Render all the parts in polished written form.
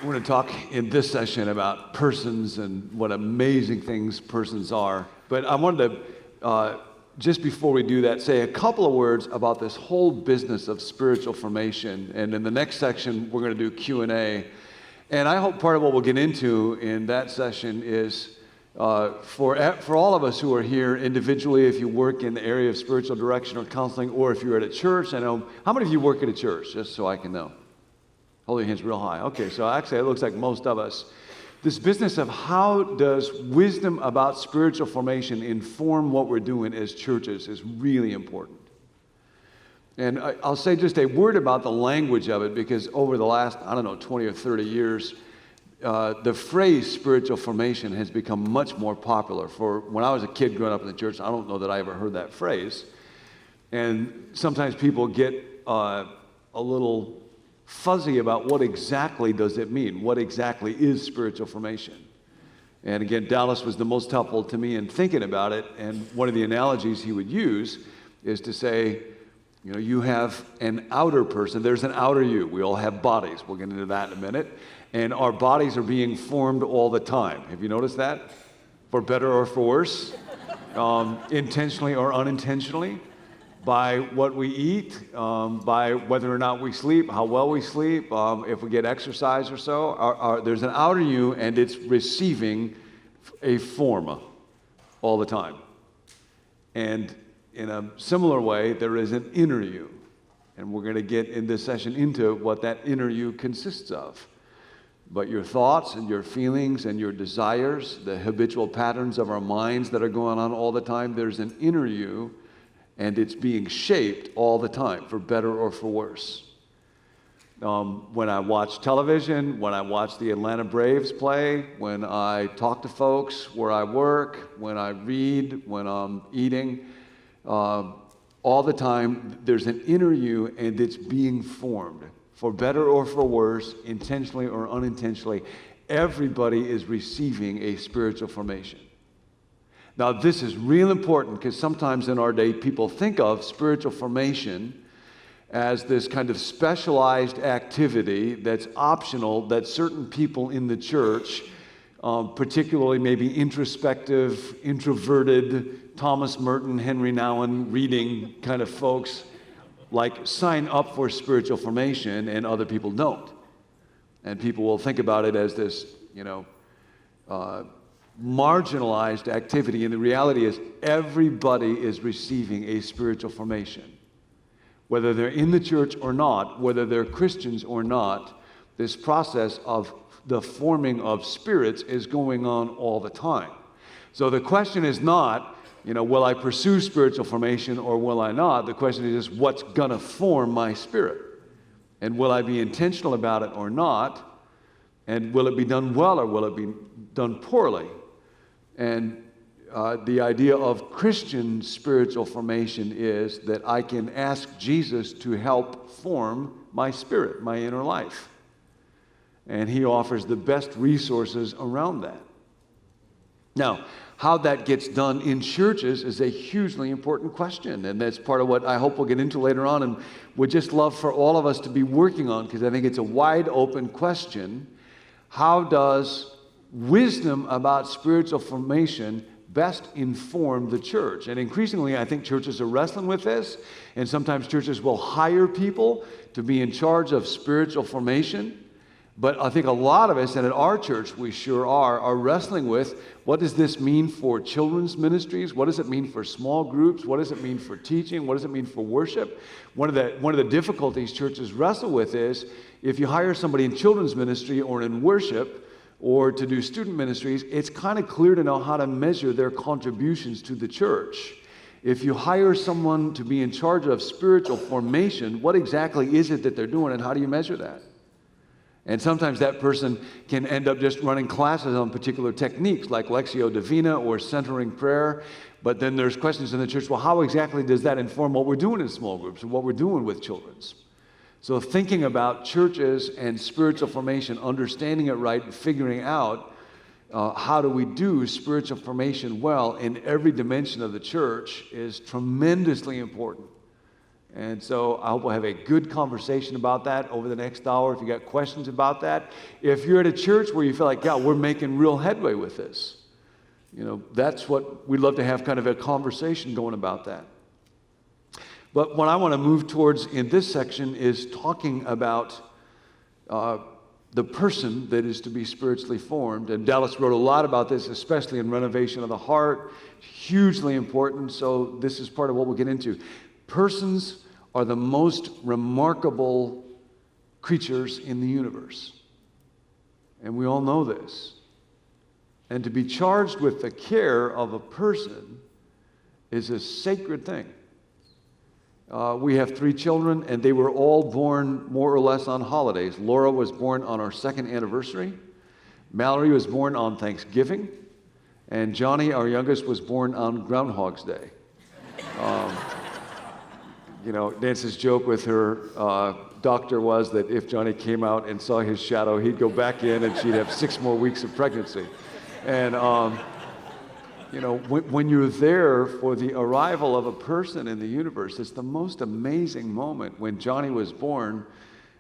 We're going to talk in this session about persons and what amazing things persons are. But I wanted to, just before we do that, say a couple of words about this whole business of spiritual formation. And in the next section, we're going to do Q&A. And I hope part of what we'll get into in that session is for all of us who are here individually, if you work in the area of spiritual direction or counseling, or if you're at a church. I know, how many of you work at a church, just so I can know? Hold your hands real high. Okay, so actually it looks like most of us. This business of how does wisdom about spiritual formation inform what we're doing as churches is really important. And I'll say just a word about the language of it, because over the last, 20 or 30 years, the phrase spiritual formation has become much more popular. For when I was a kid growing up in the church, I don't know that I ever heard that phrase. And sometimes people get a little fuzzy about what exactly does it mean? What exactly is spiritual formation? And again, Dallas was the most helpful to me in thinking about it. And one of the analogies he would use is to say, you have an outer person. There's an outer you. We all have bodies. We'll get into that in a minute. And our bodies are being formed all the time. Have you noticed that? For better or for worse? Intentionally or unintentionally? By what we eat, by whether or not we sleep, how well we sleep, if we get exercise or so. There's an outer you, and it's receiving a form all the time. And in a similar way, there is an inner you. And we're going to get in this session into what that inner you consists of. But your thoughts and your feelings and your desires, the habitual patterns of our minds that are going on all the time, there's an inner you. And it's being shaped all the time, for better or for worse. When I watch television, when I watch the Atlanta Braves play, when I talk to folks where I work, when I read, when I'm eating, all the time there's an inner you, and it's being formed, for better or for worse, intentionally or unintentionally. Everybody is receiving a spiritual formation. Now, this is real important, because sometimes in our day, people think of spiritual formation as this kind of specialized activity that's optional, that certain people in the church, particularly maybe introspective, introverted, Thomas Merton, Henry Nouwen reading kind of folks, like sign up for spiritual formation, and other people don't. And people will think about it as this, marginalized activity, and the reality is everybody is receiving a spiritual formation. Whether they're in the church or not, whether they're Christians or not, this process of the forming of spirits is going on all the time. So the question is not, will I pursue spiritual formation or will I not? The question is just, what's going to form my spirit? And will I be intentional about it or not? And will it be done well or will it be done poorly? And the idea of Christian spiritual formation is that I can ask Jesus to help form my spirit, my inner life. And he offers the best resources around that. Now, how that gets done in churches is a hugely important question, and that's part of what I hope we'll get into later on, and would just love for all of us to be working on, because I think it's a wide open question. How does wisdom about spiritual formation best inform the church? And increasingly, I think churches are wrestling with this, and sometimes churches will hire people to be in charge of spiritual formation. But I think a lot of us, and at our church we sure are wrestling with, what does this mean for children's ministries? What does it mean for small groups? What does it mean for teaching? What does it mean for worship? One of the difficulties churches wrestle with is, if you hire somebody in children's ministry or in worship, or to do student ministries, it's kind of clear to know how to measure their contributions to the church. If you hire someone to be in charge of spiritual formation, what exactly is it that they're doing, and how do you measure that? And sometimes that person can end up just running classes on particular techniques like Lectio Divina or centering prayer. But then there's questions in the church, well, how exactly does that inform what we're doing in small groups and what we're doing with children's? So thinking about churches and spiritual formation, understanding it right, and figuring out how do we do spiritual formation well in every dimension of the church is tremendously important. And so I hope we'll have a good conversation about that over the next hour. If you got questions about that, if you're at a church where you feel like, yeah, we're making real headway with this, that's what we'd love to have, kind of a conversation going about that. But what I want to move towards in this section is talking about the person that is to be spiritually formed. And Dallas wrote a lot about this, especially in renovation of the heart. Hugely important. So this is part of what we'll get into. Persons are the most remarkable creatures in the universe. And we all know this. And to be charged with the care of a person is a sacred thing. We have 3 children, and they were all born more or less on holidays. Laura was born on our 2nd anniversary. Mallory was born on Thanksgiving. And Johnny, our youngest, was born on Groundhog's Day. Nancy's joke with her doctor was that if Johnny came out and saw his shadow, he'd go back in and she'd have 6 more weeks of pregnancy. And, when you're there for the arrival of a person in the universe, it's the most amazing moment. When Johnny was born,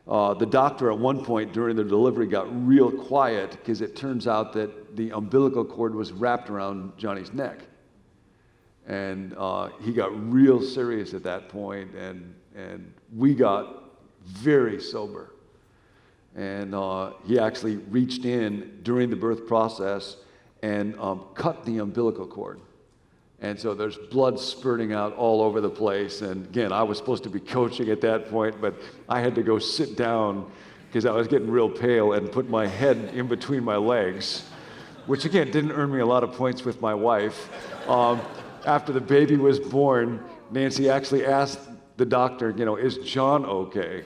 the doctor at one point during the delivery got real quiet because it turns out that the umbilical cord was wrapped around Johnny's neck. And he got real serious at that point, and we got very sober. And he actually reached in during the birth process and cut the umbilical cord. And so there's blood spurting out all over the place. And again, I was supposed to be coaching at that point, but I had to go sit down because I was getting real pale and put my head in between my legs, which again didn't earn me a lot of points with my wife. After the baby was born, Nancy actually asked the doctor, is John okay?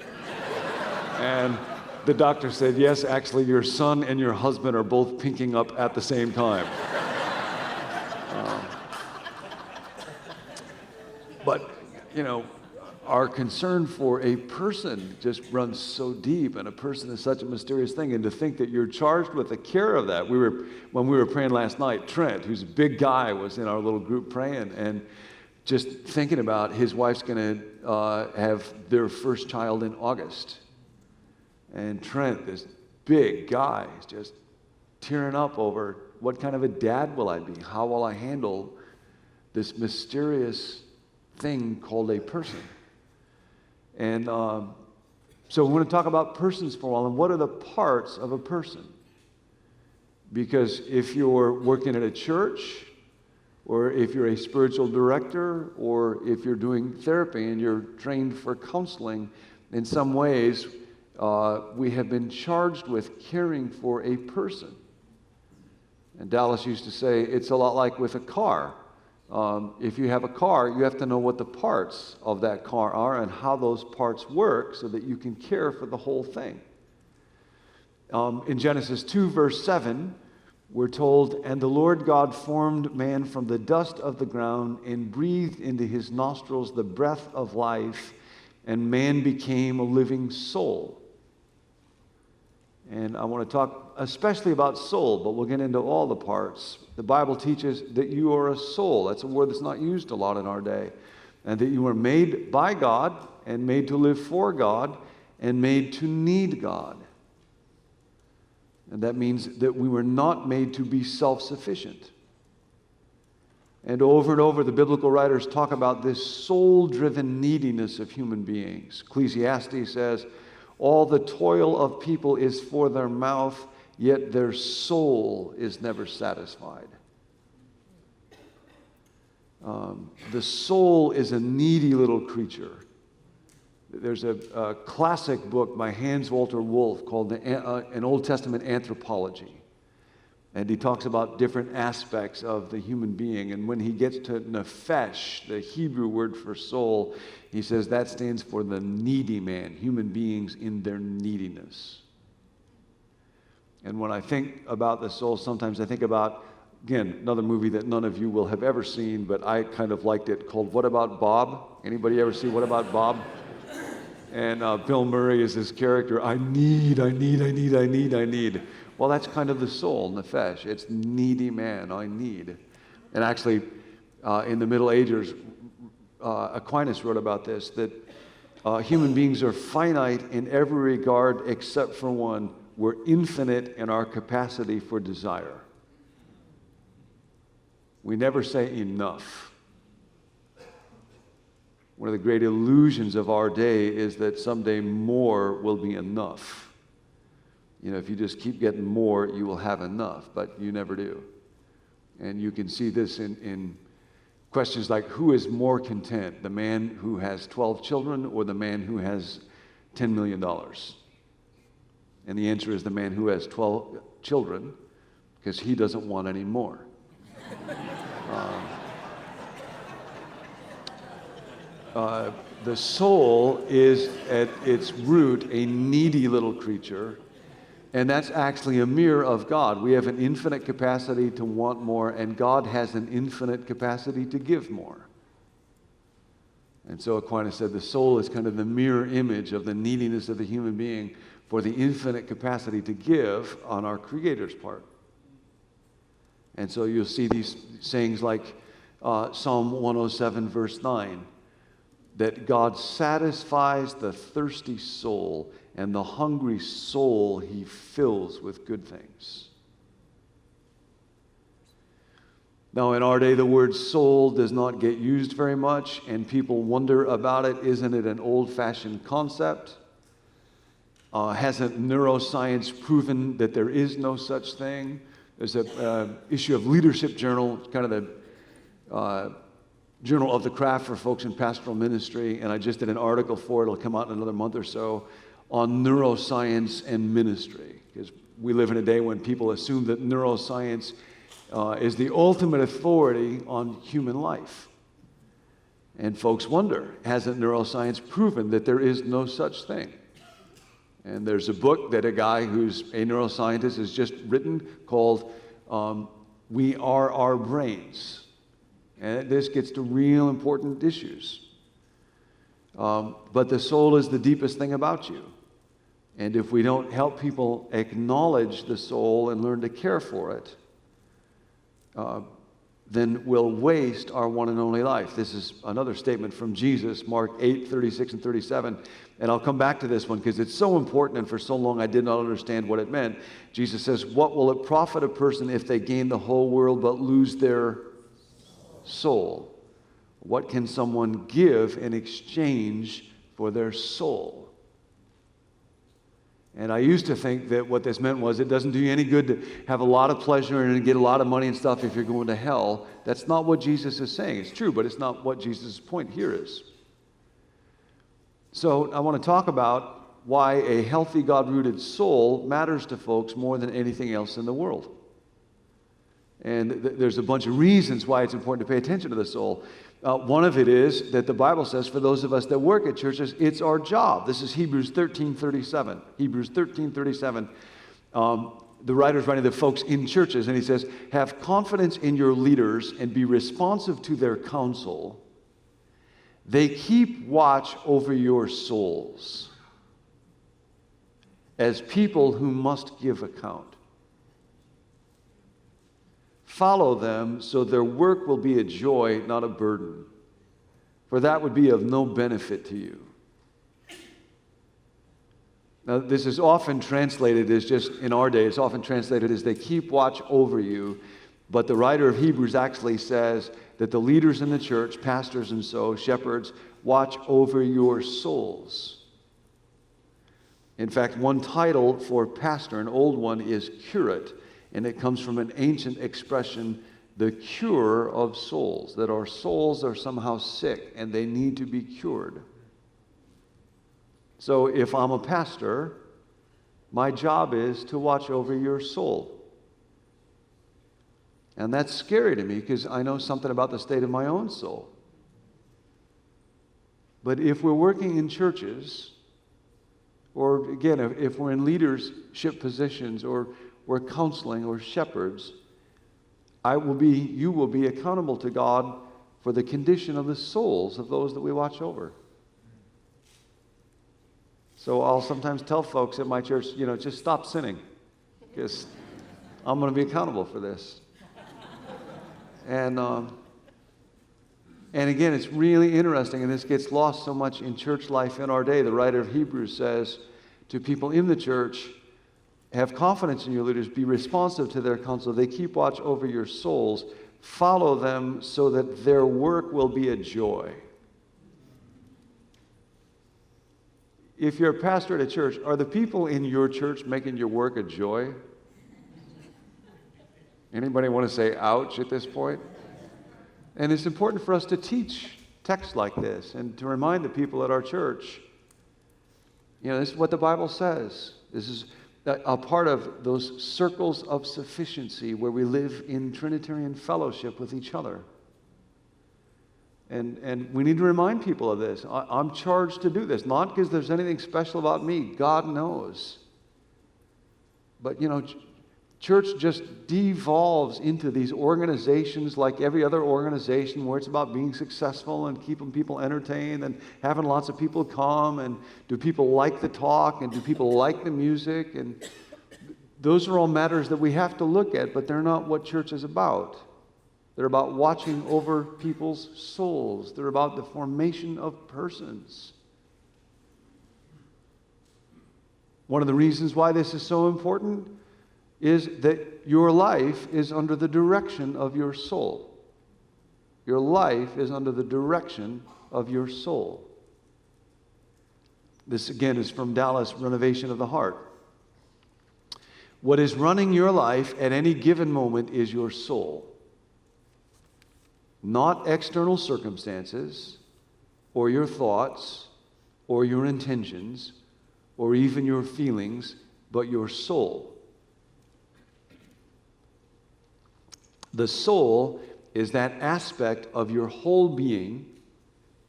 And the doctor said, yes, actually, your son and your husband are both pinking up at the same time. But our concern for a person just runs so deep, and a person is such a mysterious thing. And to think that you're charged with the care of that. When we were praying last night, Trent, who's a big guy, was in our little group praying, and just thinking about his wife's going to have their first child in August. And Trent, this big guy, is just tearing up over what kind of a dad will I be? How will I handle this mysterious thing called a person? And so we're going to talk about persons for a while, and what are the parts of a person? Because if you're working at a church, or if you're a spiritual director, or if you're doing therapy and you're trained for counseling, in some ways, we have been charged with caring for a person. And Dallas used to say, it's a lot like with a car. If you have a car, you have to know what the parts of that car are and how those parts work so that you can care for the whole thing. In Genesis 2, verse 7, we're told, and the Lord God formed man from the dust of the ground and breathed into his nostrils the breath of life, and man became a living soul. And I want to talk especially about soul, but we'll get into all the parts. The Bible teaches that you are a soul. That's a word that's not used a lot in our day. And that you were made by God and made to live for God and made to need God. And that means that we were not made to be self-sufficient. And over, the biblical writers talk about this soul-driven neediness of human beings. Ecclesiastes says, all the toil of people is for their mouth, yet their soul is never satisfied. The soul is a needy little creature. There's a classic book by Hans Walter Wolff called An Old Testament Anthropology. And he talks about different aspects of the human being. And when he gets to nephesh, the Hebrew word for soul, he says that stands for the needy man, human beings in their neediness. And when I think about the soul, sometimes I think about, again, another movie that none of you will have ever seen, but I kind of liked it, called What About Bob? Anybody ever see What About Bob? And Bill Murray is his character. I need. Well, that's kind of the soul, nephesh. It's needy man, I need. And actually, in the Middle Ages, Aquinas wrote about this, that human beings are finite in every regard except for one. We're infinite in our capacity for desire. We never say enough. One of the great illusions of our day is that someday more will be enough. You know, if you just keep getting more, you will have enough, but you never do. And you can see this in questions like, who is more content, the man who has 12 children or the man who has $10 million? And the answer is the man who has 12 children, because he doesn't want any more. The soul is at its root a needy little creature, and that's actually a mirror of God. We have an infinite capacity to want more, and God has an infinite capacity to give more. And so Aquinas said the soul is kind of the mirror image of the neediness of the human being for the infinite capacity to give on our Creator's part. And so you'll see these sayings like Psalm 107, verse 9, that God satisfies the thirsty soul, and the hungry soul he fills with good things. Now, in our day, the word soul does not get used very much, and people wonder about it. Isn't it an old-fashioned concept? Hasn't neuroscience proven that there is no such thing? There's an issue of Leadership Journal, kind of the journal of the craft for folks in pastoral ministry, and I just did an article for it. It'll come out in another month or so on neuroscience and ministry, because we live in a day when people assume that neuroscience is the ultimate authority on human life. And folks wonder, hasn't neuroscience proven that there is no such thing? And there's a book that a guy who's a neuroscientist has just written called We Are Our Brains. And this gets to real important issues. But the soul is the deepest thing about you. And if we don't help people acknowledge the soul and learn to care for it, then we'll waste our one and only life. This is another statement from Jesus, Mark 8, 36 and 37. And I'll come back to this one because it's so important, and for so long I did not understand what it meant. Jesus says, what will it profit a person if they gain the whole world but lose their soul? What can someone give in exchange for their soul? And I used to think that what this meant was it doesn't do you any good to have a lot of pleasure and get a lot of money and stuff if you're going to hell. That's not what Jesus is saying. It's true, but it's not what Jesus' point here is. So I want to talk about why a healthy, God-rooted soul matters to folks more than anything else in the world. And there's a bunch of reasons why it's important to pay attention to the soul. One of it is that the Bible says for those of us that work at churches, it's our job. This is Hebrews 13:37. Hebrews 13:37. The writer's writing to the folks in churches, and he says, have confidence in your leaders and be responsive to their counsel. They keep watch over your souls as people who must give account. Follow them so their work will be a joy, not a burden, for that would be of no benefit to you. Now, this is often translated as just, in our day, it's often translated as they keep watch over you, but the writer of Hebrews actually says that the leaders in the church, pastors and so, shepherds, watch over your souls. In fact, one title for pastor, an old one, is curate. And it comes from an ancient expression, the cure of souls, that our souls are somehow sick and they need to be cured. So if I'm a pastor, my job is to watch over your soul. And that's scary to me because I know something about the state of my own soul. But if we're working in churches, or again, if we're in leadership positions, or we're counseling or shepherds, you will be accountable to God for the condition of the souls of those that we watch over. So I'll sometimes tell folks at my church, just stop sinning, because I'm going to be accountable for this. And And again, it's really interesting, and this gets lost so much in church life in our day. The writer of Hebrews says to people in the church, have confidence in your leaders, be responsive to their counsel. They keep watch over your souls. Follow them so that their work will be a joy. If you're a pastor at a church, are the people in your church making your work a joy? Anybody want to say ouch at this point? And it's important for us to teach texts like this and to remind the people at our church, this is what the Bible says. This is a part of those circles of sufficiency where we live in Trinitarian fellowship with each other. And we need to remind people of this. I'm charged to do this, not because there's anything special about me. God knows. But, church just devolves into these organizations like every other organization where it's about being successful and keeping people entertained and having lots of people come, and do people like the talk and do people like the music, and those are all matters that we have to look at, but they're not what church is about. They're about watching over people's souls. They're about the formation of persons. One of the reasons why this is so important is that your life is under the direction of your soul. Your life is under the direction of your soul. This again is from Dallas, Renovation of the Heart. What is running your life at any given moment is your soul. Not external circumstances, or your thoughts, or your intentions, or even your feelings, but your soul. The soul is that aspect of your whole being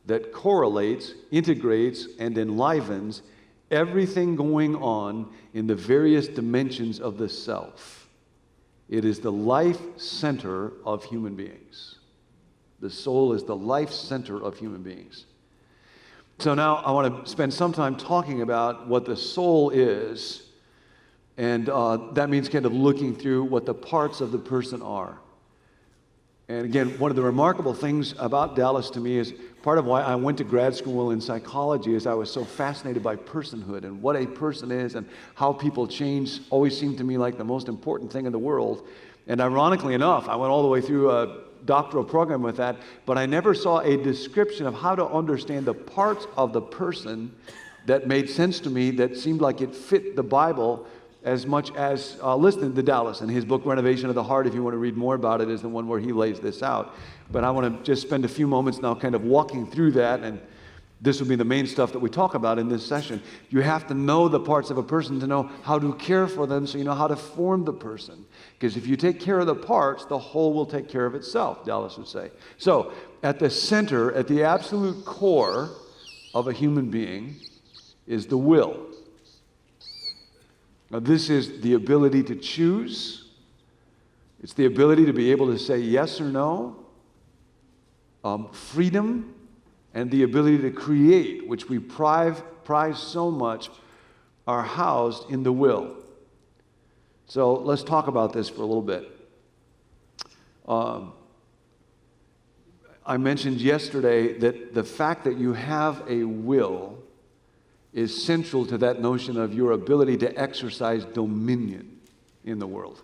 that correlates, integrates, and enlivens everything going on in the various dimensions of the self. It is the life center of human beings. The soul is the life center of human beings. So now I want to spend some time talking about what the soul is, and that means kind of looking through what the parts of the person are. And again, one of the remarkable things about Dallas to me is part of why I went to grad school in psychology is I was so fascinated by personhood and what a person is and how people change always seemed to me like the most important thing in the world. And ironically enough, I went all the way through a doctoral program with that, but I never saw a description of how to understand the parts of the person that made sense to me, that seemed like it fit the Bible as much as listening to Dallas and his book, Renovation of the Heart. If you want to read more about it, is the one where he lays this out. But I want to just spend a few moments now kind of walking through that, and this will be the main stuff that we talk about in this session. You have to know the parts of a person to know how to care for them, so you know how to form the person. Because if you take care of the parts, the whole will take care of itself, Dallas would say. So, at the center, at the absolute core of a human being is the will. Now, this is the ability to choose. It's the ability to be able to say yes or no. Freedom and the ability to create, which we prize so much, are housed in the will. So let's talk about this for a little bit. I mentioned yesterday that the fact that you have a will is central to that notion of your ability to exercise dominion in the world.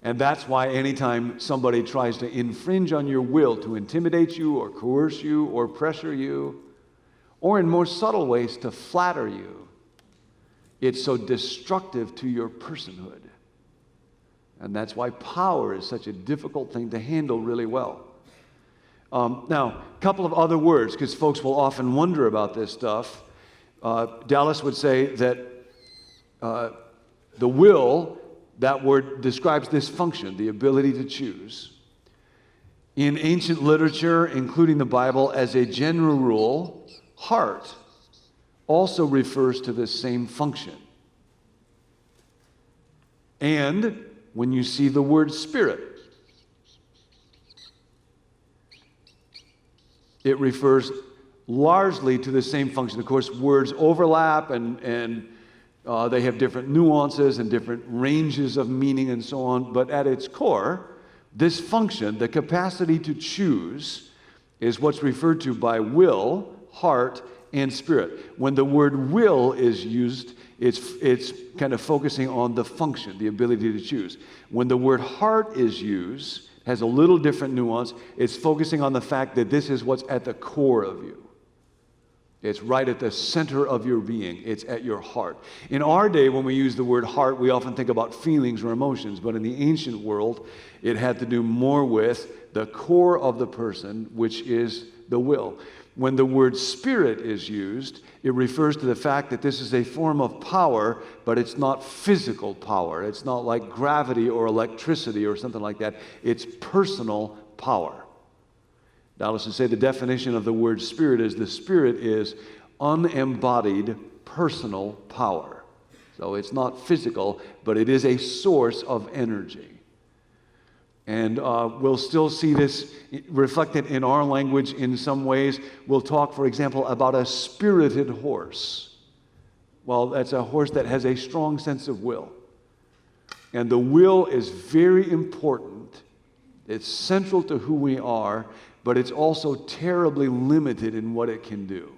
And that's why anytime somebody tries to infringe on your will, to intimidate you or coerce you or pressure you, or in more subtle ways to flatter you, it's so destructive to your personhood. And that's why power is such a difficult thing to handle really well. Now, a couple of other words, because folks will often wonder about this stuff. Dallas would say that the will, that word describes this function, the ability to choose. In ancient literature, including the Bible, as a general rule, heart also refers to the same function. And when you see the word spirit, it refers largely to the same function. Of course, words overlap and they have different nuances and different ranges of meaning and so on, but at its core, this function, the capacity to choose, is what's referred to by will, heart, and spirit. When the word will is used, it's kind of focusing on the function, the ability to choose. When the word heart is used, has a little different nuance. It's focusing on the fact that this is what's at the core of you. It's right at the center of your being. It's at your heart. In our day, when we use the word heart, we often think about feelings or emotions, but in the ancient world, it had to do more with the core of the person, which is the will. When the word spirit is used, it refers to the fact that this is a form of power, but it's not physical power. It's not like gravity or electricity or something like that. It's personal power. Dallas would say the definition of the word spirit is the spirit is unembodied personal power. So it's not physical, but it is a source of energy. And we'll still see this reflected in our language in some ways. We'll talk, for example, about a spirited horse. Well, that's a horse that has a strong sense of will. And the will is very important. It's central to who we are, but it's also terribly limited in what it can do.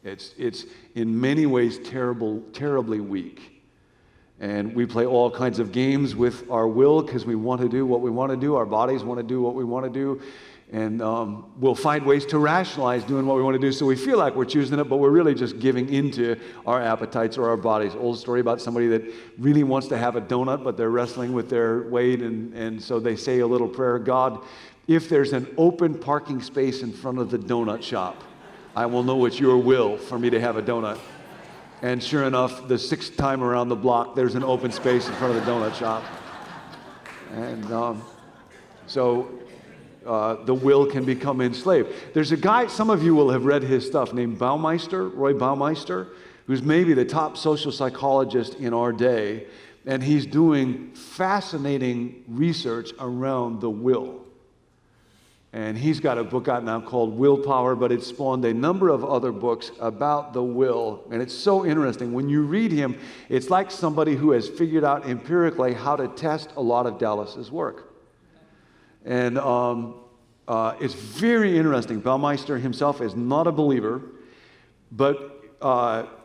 It's in many ways terribly weak. And we play all kinds of games with our will because we want to do what we want to do. Our bodies want to do what we want to do. And we'll find ways to rationalize doing what we want to do so we feel like we're choosing it, but we're really just giving into our appetites or our bodies. Old story about somebody that really wants to have a donut, but they're wrestling with their weight, and so they say a little prayer, God, if there's an open parking space in front of the donut shop, I will know it's your will for me to have a donut. And sure enough, the sixth time around the block, there's an open space in front of the donut shop. And so the will can become enslaved. There's a guy, some of you will have read his stuff, named Roy Baumeister, who's maybe the top social psychologist in our day. And he's doing fascinating research around the will. And he's got a book out now called Willpower, but it spawned a number of other books about the will. And it's so interesting. When you read him, it's like somebody who has figured out empirically how to test a lot of Dallas's work. And it's very interesting. Baumeister himself is not a believer, but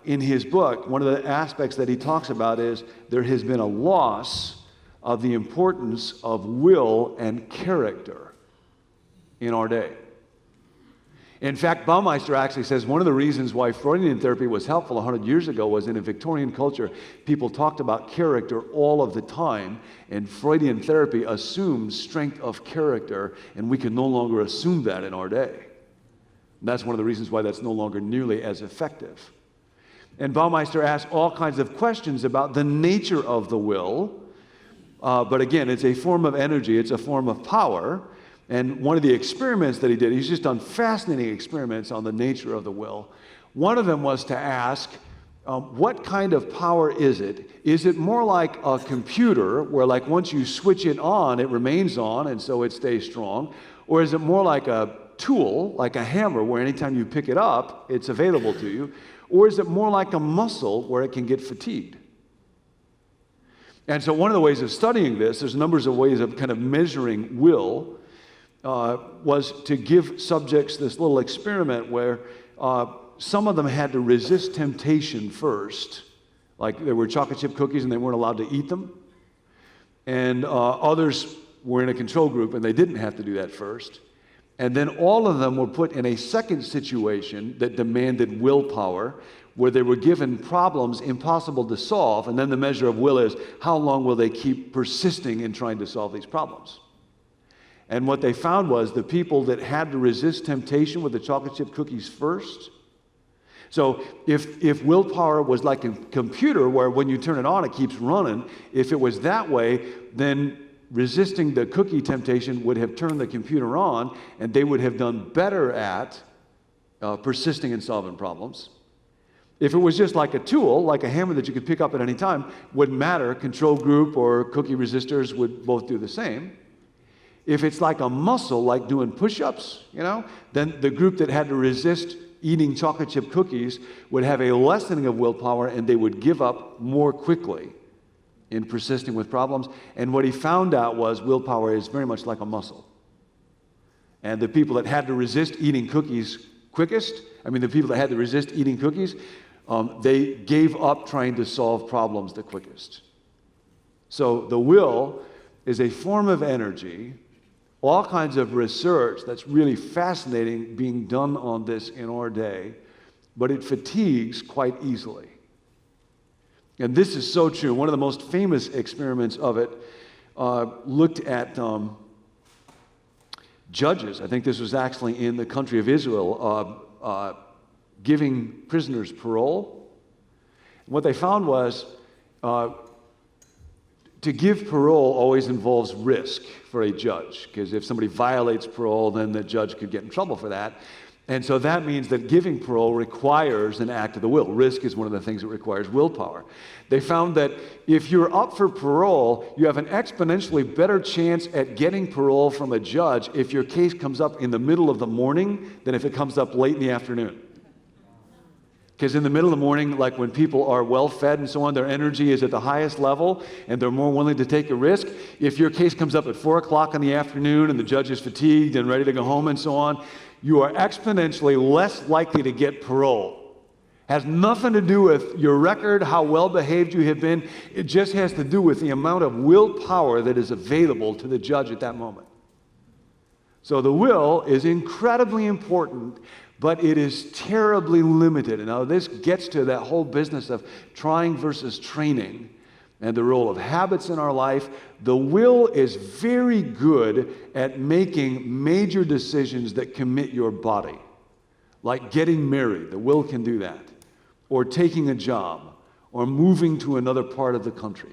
in his book, one of the aspects that he talks about is there has been a loss of the importance of will and character in our day. In fact, Baumeister actually says one of the reasons why Freudian therapy was helpful 100 years ago was in a Victorian culture, people talked about character all of the time, and Freudian therapy assumed strength of character, and we can no longer assume that in our day. And that's one of the reasons why that's no longer nearly as effective. And Baumeister asks all kinds of questions about the nature of the will, but again, it's a form of energy, it's a form of power. And one of the experiments that he did, he's just done fascinating experiments on the nature of the will. One of them was to ask, what kind of power is it? Is it more like a computer where like once you switch it on, it remains on and so it stays strong? Or is it more like a tool, like a hammer, where anytime you pick it up, it's available to you? Or is it more like a muscle where it can get fatigued? And so one of the ways of studying this, there's numbers of ways of kind of measuring will, was to give subjects this little experiment where some of them had to resist temptation first. Like there were chocolate chip cookies and they weren't allowed to eat them. And others were in a control group and they didn't have to do that first. And then all of them were put in a second situation that demanded willpower, where they were given problems impossible to solve. And then the measure of will is how long will they keep persisting in trying to solve these problems. And what they found was the people that had to resist temptation with the chocolate chip cookies first. So if willpower was like a computer where when you turn it on, it keeps running, if it was that way, then resisting the cookie temptation would have turned the computer on, and they would have done better at persisting in solving problems. If it was just like a tool, like a hammer that you could pick up at any time, wouldn't matter. Control group or cookie resistors would both do the same. If it's like a muscle, like doing push-ups, then the group that had to resist eating chocolate chip cookies would have a lessening of willpower, and they would give up more quickly in persisting with problems. And what he found out was willpower is very much like a muscle. And the people that had to resist eating cookies quickest, the people that had to resist eating cookies, they gave up trying to solve problems the quickest. So the will is a form of energy, all kinds of research that's really fascinating being done on this in our day, but it fatigues quite easily. And this is so true. One of the most famous experiments of it looked at judges. I think this was actually in the country of Israel, giving prisoners parole. And what they found was to give parole always involves risk for a judge, because if somebody violates parole, then the judge could get in trouble for that. And so that means that giving parole requires an act of the will. Risk is one of the things that requires willpower. They found that if you're up for parole, you have an exponentially better chance at getting parole from a judge if your case comes up in the middle of the morning than if it comes up late in the afternoon. Because in the middle of the morning, like when people are well-fed and so on, their energy is at the highest level and they're more willing to take a risk. If your case comes up at 4 o'clock in the afternoon and the judge is fatigued and ready to go home and so on, you are exponentially less likely to get parole. Has nothing to do with your record, how well behaved you have been. It just has to do with the amount of willpower that is available to the judge at that moment. So the will is incredibly important, but it is terribly limited. And now this gets to that whole business of trying versus training and the role of habits in our life. The will is very good at making major decisions that commit your body, like getting married. The will can do that, or taking a job, or moving to another part of the country,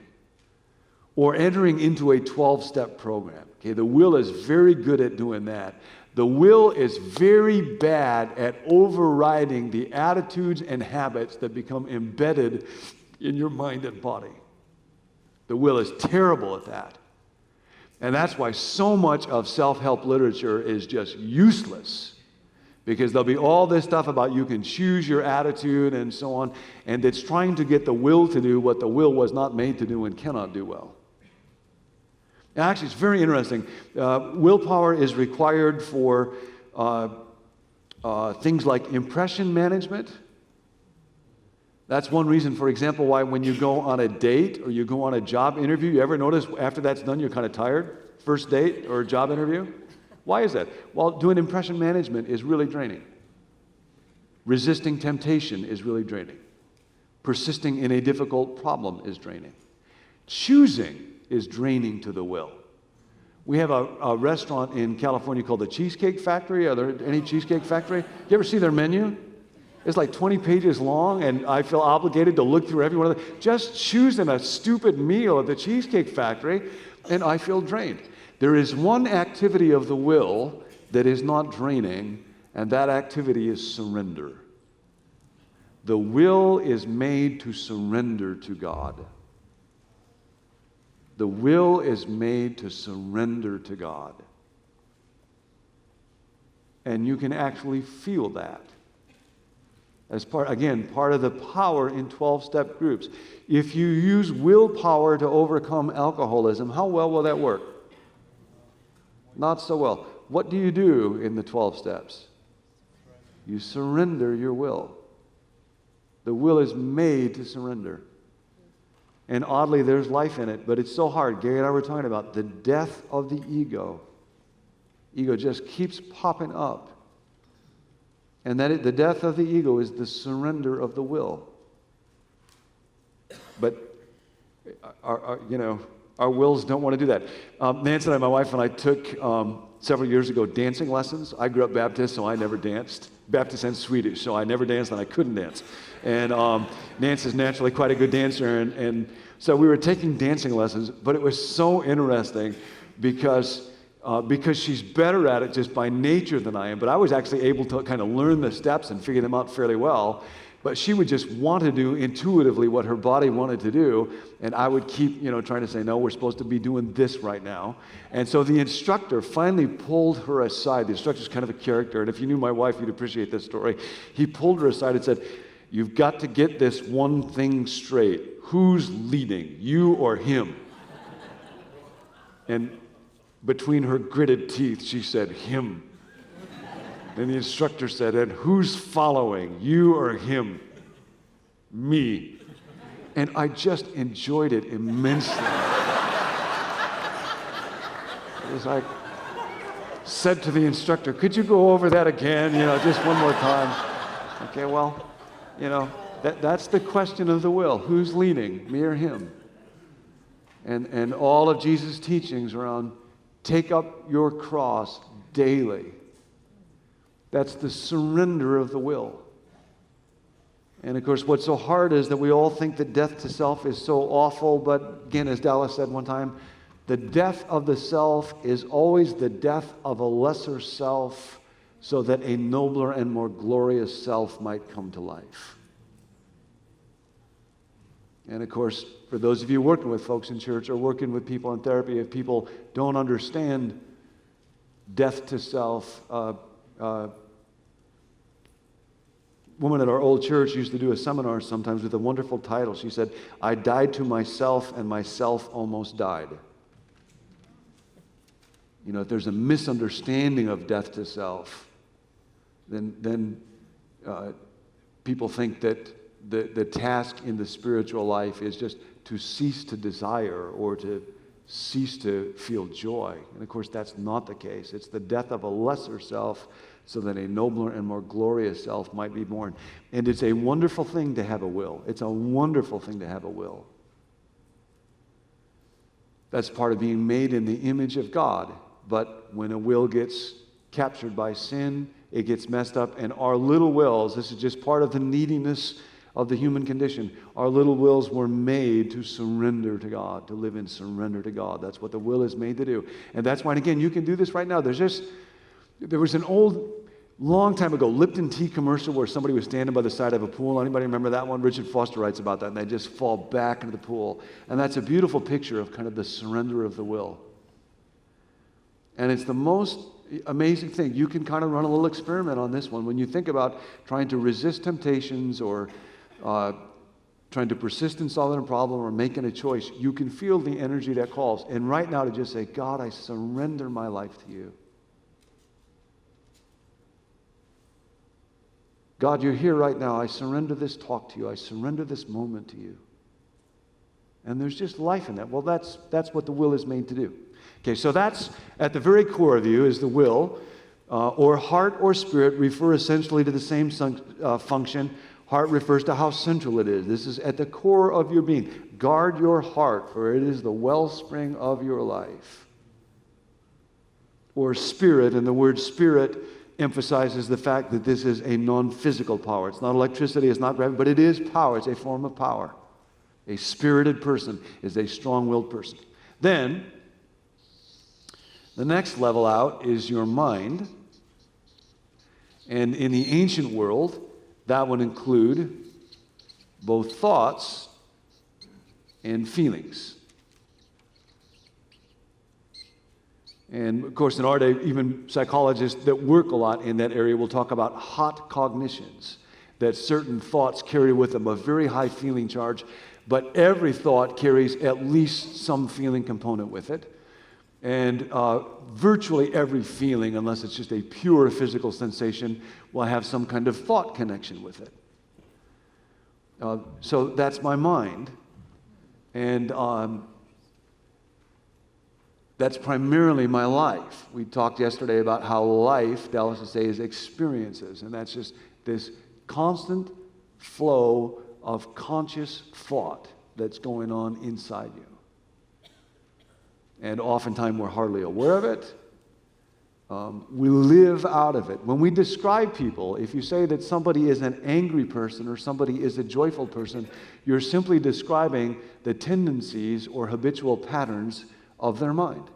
or entering into a 12-step program. Okay, the will is very good at doing that. The will is very bad at overriding the attitudes and habits that become embedded in your mind and body. The will is terrible at that. And that's why so much of self-help literature is just useless, because there'll be all this stuff about you can choose your attitude and so on, and it's trying to get the will to do what the will was not made to do and cannot do well. Actually, it's very interesting. Willpower is required for things like impression management. That's one reason, for example, why when you go on a date or you go on a job interview, you ever notice after that's done you're kind of tired? First date or job interview? Why is that? Well, doing impression management is really draining. Resisting temptation is really draining. Persisting in a difficult problem is draining. Choosing is draining to the will. We have a restaurant in California called the Cheesecake Factory. Are there any Cheesecake Factory? You ever see their menu? It's like 20 pages long, and I feel obligated to look through every one of them. Just choosing a stupid meal at the Cheesecake Factory, and I feel drained. There is one activity of the will that is not draining, and that activity is surrender. The will is made to surrender to God. The will is made to surrender to God. And you can actually feel that as part of the power in 12-step groups. If you use willpower to overcome alcoholism, how well will that work? Not so well. What do you do in the 12 steps? You surrender your will. The will is made to surrender. And oddly, there's life in it, but it's so hard. Gary and I were talking about the death of the ego. Ego just keeps popping up. And the death of the ego is the surrender of the will. But our wills don't want to do that. Nancy and I, my wife and I, took several years ago dancing lessons. I grew up Baptist, so I never danced. Baptist and Swedish, so I never danced and I couldn't dance. And Nancy's naturally quite a good dancer, and so we were taking dancing lessons, but it was so interesting because she's better at it just by nature than I am, but I was actually able to kind of learn the steps and figure them out fairly well. But she would just want to do intuitively what her body wanted to do, and I would keep, trying to say, no, we're supposed to be doing this right now. And so the instructor finally pulled her aside. The instructor's kind of a character, and if you knew my wife, you'd appreciate this story. He pulled her aside and said, you've got to get this one thing straight. Who's leading, you or him? And between her gritted teeth, she said, him. And the instructor said, and who's following, you or him? Me. And I just enjoyed it immensely. It was like, said to the instructor, could you go over that again, just one more time? Okay, well, that's the question of the will. Who's leading, me or him? And all of Jesus' teachings around take up your cross daily. That's the surrender of the will. And of course, what's so hard is that we all think that death to self is so awful, but again, as Dallas said one time, the death of the self is always the death of a lesser self so that a nobler and more glorious self might come to life. And of course, for those of you working with folks in church or working with people in therapy, if people don't understand death to self, woman at our old church used to do a seminar sometimes with a wonderful title. She said, I died to myself and myself almost died. If there's a misunderstanding of death to self, then people think that the task in the spiritual life is just to cease to desire or to cease to feel joy. And of course, that's not the case. It's the death of a lesser self so that a nobler and more glorious self might be born. And it's a wonderful thing to have a will. It's a wonderful thing to have a will. That's part of being made in the image of God. But when a will gets captured by sin, it gets messed up, and our little wills, this is just part of the neediness of the human condition, our little wills were made to surrender to God, to live in surrender to God. That's what the will is made to do. And that's why, and again, you can do this right now. There was an long time ago, Lipton tea commercial where somebody was standing by the side of a pool. Anybody remember that one? Richard Foster writes about that, and they just fall back into the pool. And that's a beautiful picture of kind of the surrender of the will. And it's the most amazing thing. You can kind of run a little experiment on this one. When you think about trying to resist temptations or trying to persist in solving a problem or making a choice, you can feel the energy that calls. And right now to just say, God, I surrender my life to you. God, you're here right now. I surrender this talk to you. I surrender this moment to you. And there's just life in that. Well, that's what the will is made to do. Okay, so that's at the very core of you is the will, or heart or spirit refer essentially to the same function. Heart refers to how central it is. This is at the core of your being. Guard your heart, for it is the wellspring of your life. Or spirit, and the word spirit emphasizes the fact that this is a non-physical power. It's not electricity, it's not gravity, but it is power. It's a form of power. A spirited person is a strong-willed person. Then, the next level out is your mind. And in the ancient world, that would include both thoughts and feelings. And of course, in our day, even psychologists that work a lot in that area will talk about hot cognitions, that certain thoughts carry with them a very high feeling charge, but every thought carries at least some feeling component with it. And virtually every feeling, unless it's just a pure physical sensation, will have some kind of thought connection with it. So that's my mind. And that's primarily my life. We talked yesterday about how life, Dallas would say, is experiences. And that's just this constant flow of conscious thought that's going on inside you. And oftentimes we're hardly aware of it. We live out of it. When we describe people, if you say that somebody is an angry person or somebody is a joyful person, you're simply describing the tendencies or habitual patterns of their mind.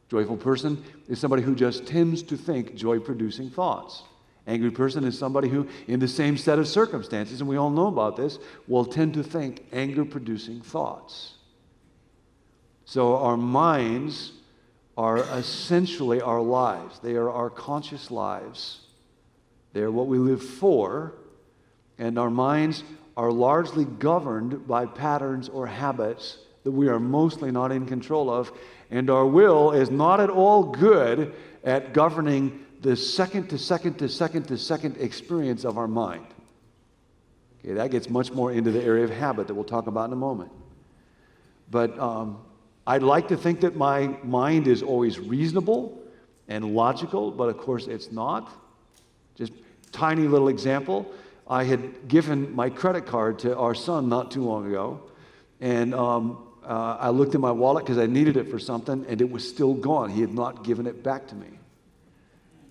Joyful person is somebody who just tends to think joy-producing thoughts. Angry person is somebody who, in the same set of circumstances, and we all know about this, will tend to think anger-producing thoughts. So our minds are essentially our lives. They are our conscious lives. They are what we live for, and our minds are largely governed by patterns or habits that we are mostly not in control of, and our will is not at all good at governing the second to second to second to second experience of our mind. Okay, that gets much more into the area of habit that we'll talk about in a moment. But I'd like to think that my mind is always reasonable and logical, but of course it's not. Just tiny little example. I had given my credit card to our son not too long ago, and I looked in my wallet because I needed it for something, and it was still gone. He had not given it back to me.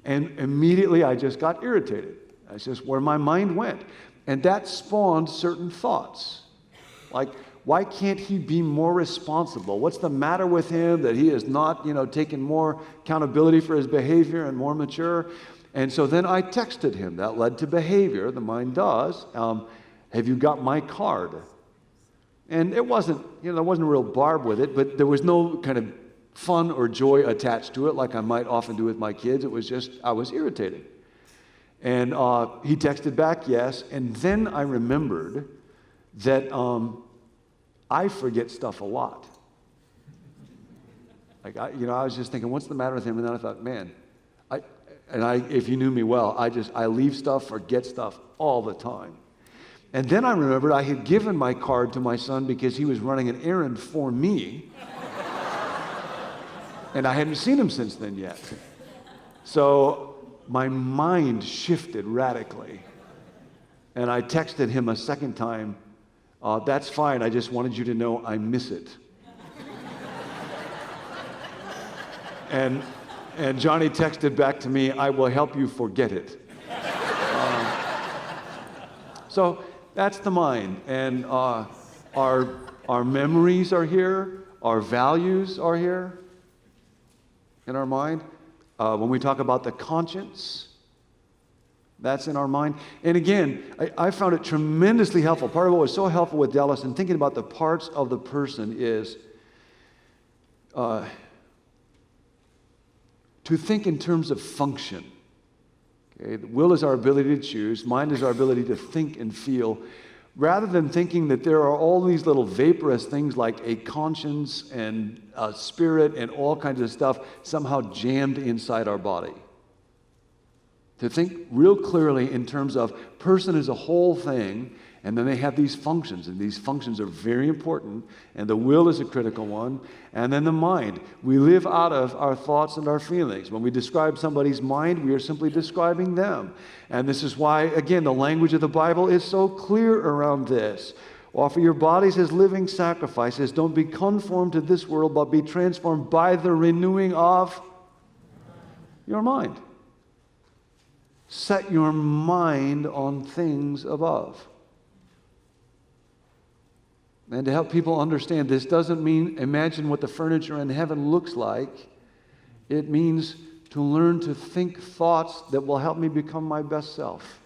And immediately I just got irritated. That's just where my mind went. And that spawned certain thoughts. Like, why can't he be more responsible? What's the matter with him that he is not, taking more accountability for his behavior and more mature? And so then I texted him. That led to behavior, the mind does. Have you got my card? And it wasn't, there wasn't a real barb with it, but there was no kind of fun or joy attached to it like I might often do with my kids. It was just, I was irritated. And he texted back, yes. And then I remembered that I forget stuff a lot. Like, I was just thinking, what's the matter with him? And then I thought, man, if you knew me well, I leave stuff, forget stuff all the time. And then I remembered I had given my card to my son because he was running an errand for me. And I hadn't seen him since then yet. So my mind shifted radically. And I texted him a second time, that's fine, I just wanted you to know I miss it. And Johnny texted back to me, I will help you forget it. So that's the mind. And our memories are here, our values are here in our mind. When we talk about the conscience, that's in our mind. And again, I found it tremendously helpful. Part of what was so helpful with Dallas and thinking about the parts of the person is to think in terms of function. Okay? The will is our ability to choose. Mind is our ability to think and feel. Rather than thinking that there are all these little vaporous things like a conscience and a spirit and all kinds of stuff somehow jammed inside our body. To think real clearly in terms of person is a whole thing, and then they have these functions, and these functions are very important, and the will is a critical one, and then the mind. We live out of our thoughts and our feelings. When we describe somebody's mind, we are simply describing them. And this is why, again, the language of the Bible is so clear around this. Offer your bodies as living sacrifices. Don't be conformed to this world, but be transformed by the renewing of your mind. Set your mind on things above. And to help people understand, this doesn't mean imagine what the furniture in heaven looks like. It means to learn to think thoughts that will help me become my best self.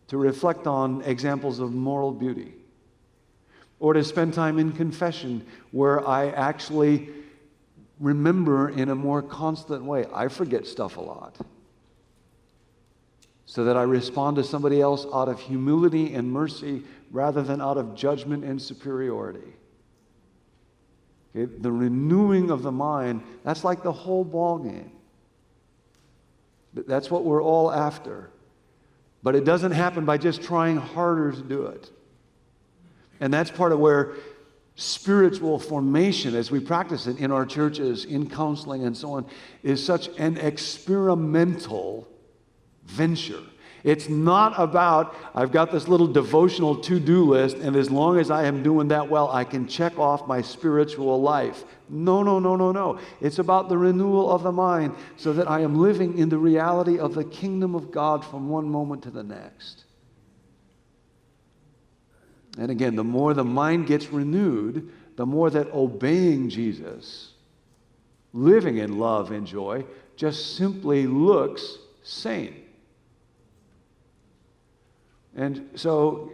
To reflect on examples of moral beauty. Or to spend time in confession where I actually remember in a more constant way. I forget stuff a lot. So that I respond to somebody else out of humility and mercy rather than out of judgment and superiority. Okay? The renewing of the mind, that's like the whole ball game. That's what we're all after. But it doesn't happen by just trying harder to do it. And that's part of where spiritual formation, as we practice it in our churches, in counseling and so on, is such an experimental venture. It's not about, I've got this little devotional to-do list, and as long as I am doing that well, I can check off my spiritual life. No. It's about the renewal of the mind so that I am living in the reality of the kingdom of God from one moment to the next. And again, the more the mind gets renewed, the more that obeying Jesus, living in love and joy, just simply looks sane. And so,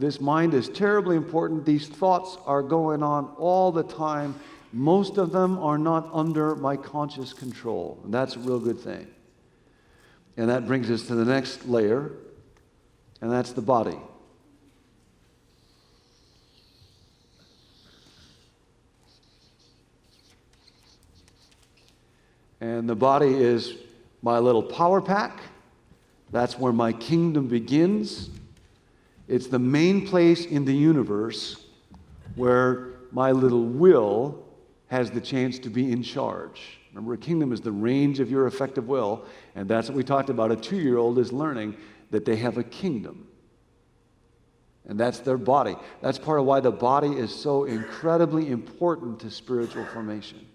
this mind is terribly important. These thoughts are going on all the time. Most of them are not under my conscious control. And that's a real good thing. And that brings us to the next layer, and that's the body. And the body is my little power pack. That's where my kingdom begins. It's the main place in the universe where my little will has the chance to be in charge. Remember, a kingdom is the range of your effective will, and that's what we talked about. A 2-year-old is learning that they have a kingdom, and that's their body. That's part of why the body is so incredibly important to spiritual formation.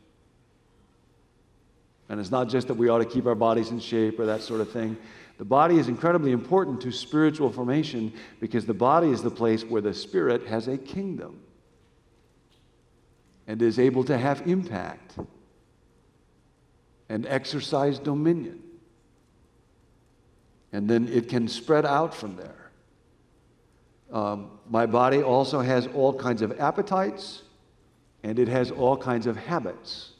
And it's not just that we ought to keep our bodies in shape or that sort of thing. The body is incredibly important to spiritual formation because the body is the place where the spirit has a kingdom and is able to have impact and exercise dominion. And then it can spread out from there. My body also has all kinds of appetites, and it has all kinds of habits.